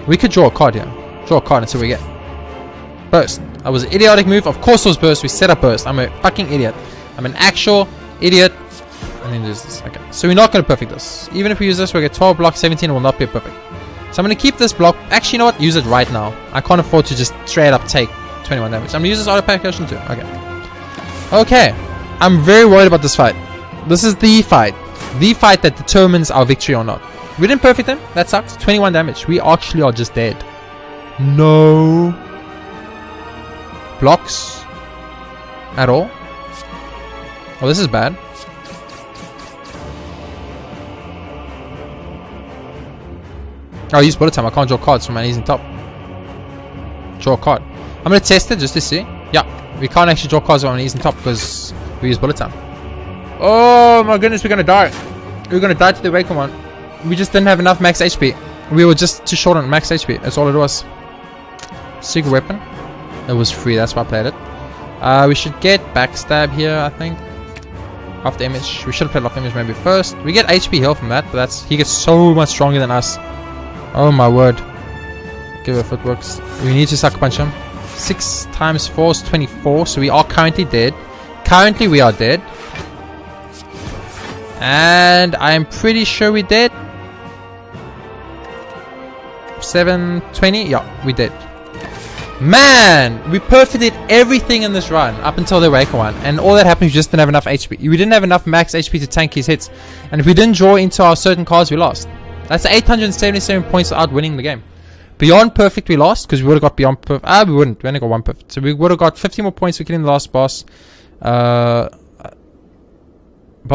We could draw a card here. Draw a card until we get burst. That was an idiotic move. Of course it was burst. We set up burst. I'm a fucking idiot. I'm an actual idiot. And then there's this. Okay. So we're not going to perfect this. Even if we use this, we'll get 12 block, 17. It will not be perfect. So I'm going to keep this block. Actually, you know what? Use it right now. I can't afford to just straight up take 21 damage. I'm going to use this auto pack potion too. Okay. I'm very worried about this fight. This is the fight. The fight that determines our victory or not. We didn't perfect him. That sucks. 21 damage. We actually are just dead. No blocks at all. Oh, this is bad. Oh, I use bullet time. I can't draw cards from my knees and top. Draw a card. I'm going to test it just to see. Yeah, we can't actually draw cards from my knees and top because we use bullet time. Oh my goodness, we're going to die. We're going to die to the Awakened one. We just didn't have enough max HP. We were just too short on max HP. That's all it was. Secret weapon. It was free. That's why I played it. We should get backstab here, I think. Off the image. We should have played off image maybe first. We get HP heal from that, but he gets so much stronger than us. Oh my word. Give it a footworks. We need to sucker punch him. 6 times 4 is 24. So we are currently dead. Currently we are dead. And I'm pretty sure we're dead. 720. Yeah, we did. Man, we perfected everything in this run up until the Waker one, and all that happened, we just didn't have enough HP. We didn't have enough max HP to tank his hits, and if we didn't draw into our certain cards, we lost. That's 877 points without winning the game. Beyond perfect, we lost because we would have got beyond perfect. We wouldn't. We only got 1 perfect, so we would have got 50 more points for killing the last boss. I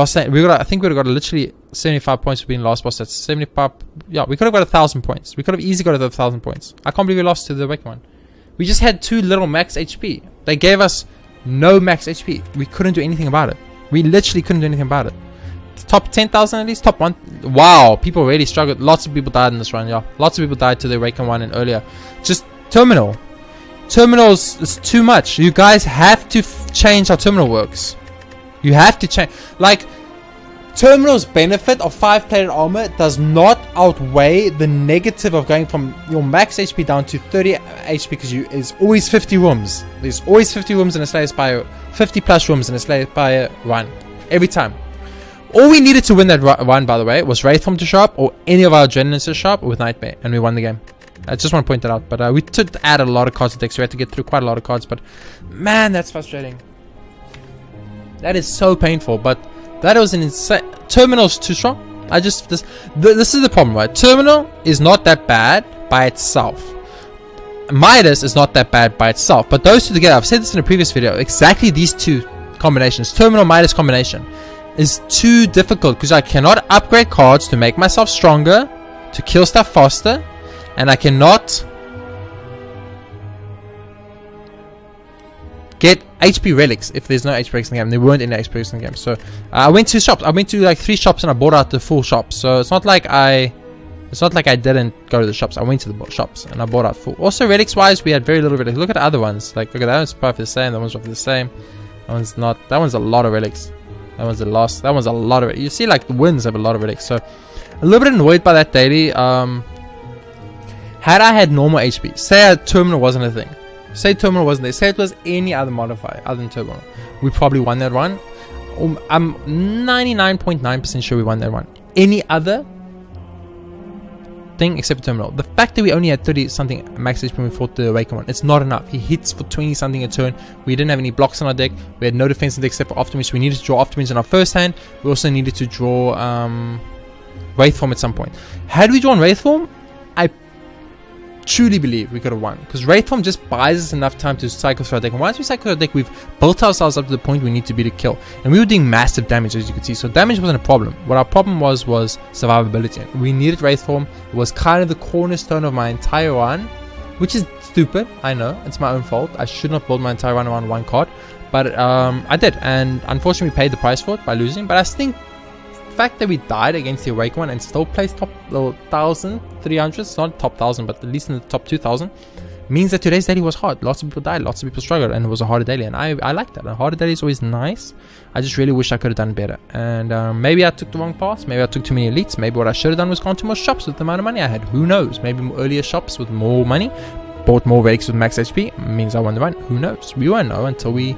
think we would have got literally 75 points for being last boss. That's 75. Yeah, we could have got 1,000 points. We could have easily got 1,000 points. I can't believe we lost to the Waker one. We just had too little max HP. They gave us no max HP. We couldn't do anything about it. We literally couldn't do anything about it. Top 10,000 at least? Top 1? Wow, people really struggled. Lots of people died in this run, yeah. Lots of people died to the Awakened one and earlier. Just Terminal. Terminals is too much. You guys have to change how Terminal works. You have to change. Like, Terminal's benefit of 5-plated armor does not outweigh the negative of going from your max HP down to 30 HP because there's always 50 rooms. There's always 50 rooms in a Slay the Spire, 50 plus rooms in a Slay the Spire run. Every time. All we needed to win that run, by the way, was Wraithform to show up or any of our Adrenalines to show up with Nightmare, and we won the game. I just want to point that out. But we did add a lot of cards to the deck, so we had to get through quite a lot of cards. But man, that's frustrating. That is so painful, but that was an insane. Terminal's too strong. This is the problem, right? Terminal is not that bad by itself. Midas is not that bad by itself, but those two together, I've said this in a previous video, exactly these two combinations, Terminal Midas combination, is too difficult because I cannot upgrade cards to make myself stronger, to kill stuff faster, and I cannot get HP relics if there's no HP relics in the game. There weren't any HP relics in the game. So I went to shops. I went to like 3 shops and I bought out the full shops. So it's not like I didn't go to the shops. I went to the shops and I bought out full. Also relics wise, we had very little relics. Look at the other ones. Like look at that one's probably the same. That one's roughly the same. That one's not. That one's a lot of relics. That one's the last. That one's a lot of it. You see like the wins have a lot of relics. So A little bit annoyed by that daily. Had I had normal HP, say a terminal wasn't a thing, say terminal wasn't there, say it was any other modifier other than terminal, we probably won that run. I'm 99.9% sure we won that run. Any other thing except for terminal. The fact that we only had 30 something max HP when we fought the Awaken one, it's not enough. He hits for 20 something a turn. We didn't have any blocks on our deck. We had no defense in the deck except for Optimus. We needed to draw Optimus in our first hand. We also needed to draw Wraith Form at some point. Had we drawn Wraith Form, I truly believe we could have won, because Wraith Form just buys us enough time to cycle through our deck, and once we cycle our deck, we've built ourselves up to the point we need to be to kill, and we were doing massive damage, as you can see. So damage wasn't a problem. What our problem was survivability. We needed Wraith Form. It was kind of the cornerstone of my entire run, which is stupid, I know, it's my own fault. I should not build my entire run around one card, but I did, and unfortunately we paid the price for it by losing. But I think the fact that we died against the Awake one and still placed top 1,300, it's not top 1,000, but at least in the top 2,000, means that today's daily was hard. Lots of people died, lots of people struggled, and it was a harder daily, and I like that. A harder daily is always nice. I just really wish I could have done better, and maybe I took the wrong path, maybe I took too many elites, maybe what I should have done was gone to more shops with the amount of money I had. Who knows? Maybe more earlier shops with more money, bought more relics with max HP, means I won the run. Who knows? We won't know until we,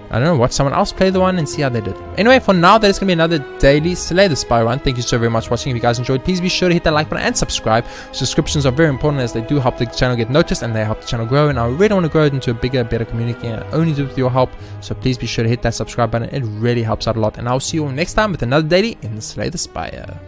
I don't know, watch someone else play the one and see how they did. Anyway, for now, that is going to be another daily Slay the Spire run. Thank you so very much for watching. If you guys enjoyed, please be sure to hit that like button and subscribe. Subscriptions are very important, as they do help the channel get noticed and they help the channel grow. And I really want to grow it into a bigger, better community, and I only do it with your help. So please be sure to hit that subscribe button. It really helps out a lot. And I'll see you all next time with another daily in Slay the Spire.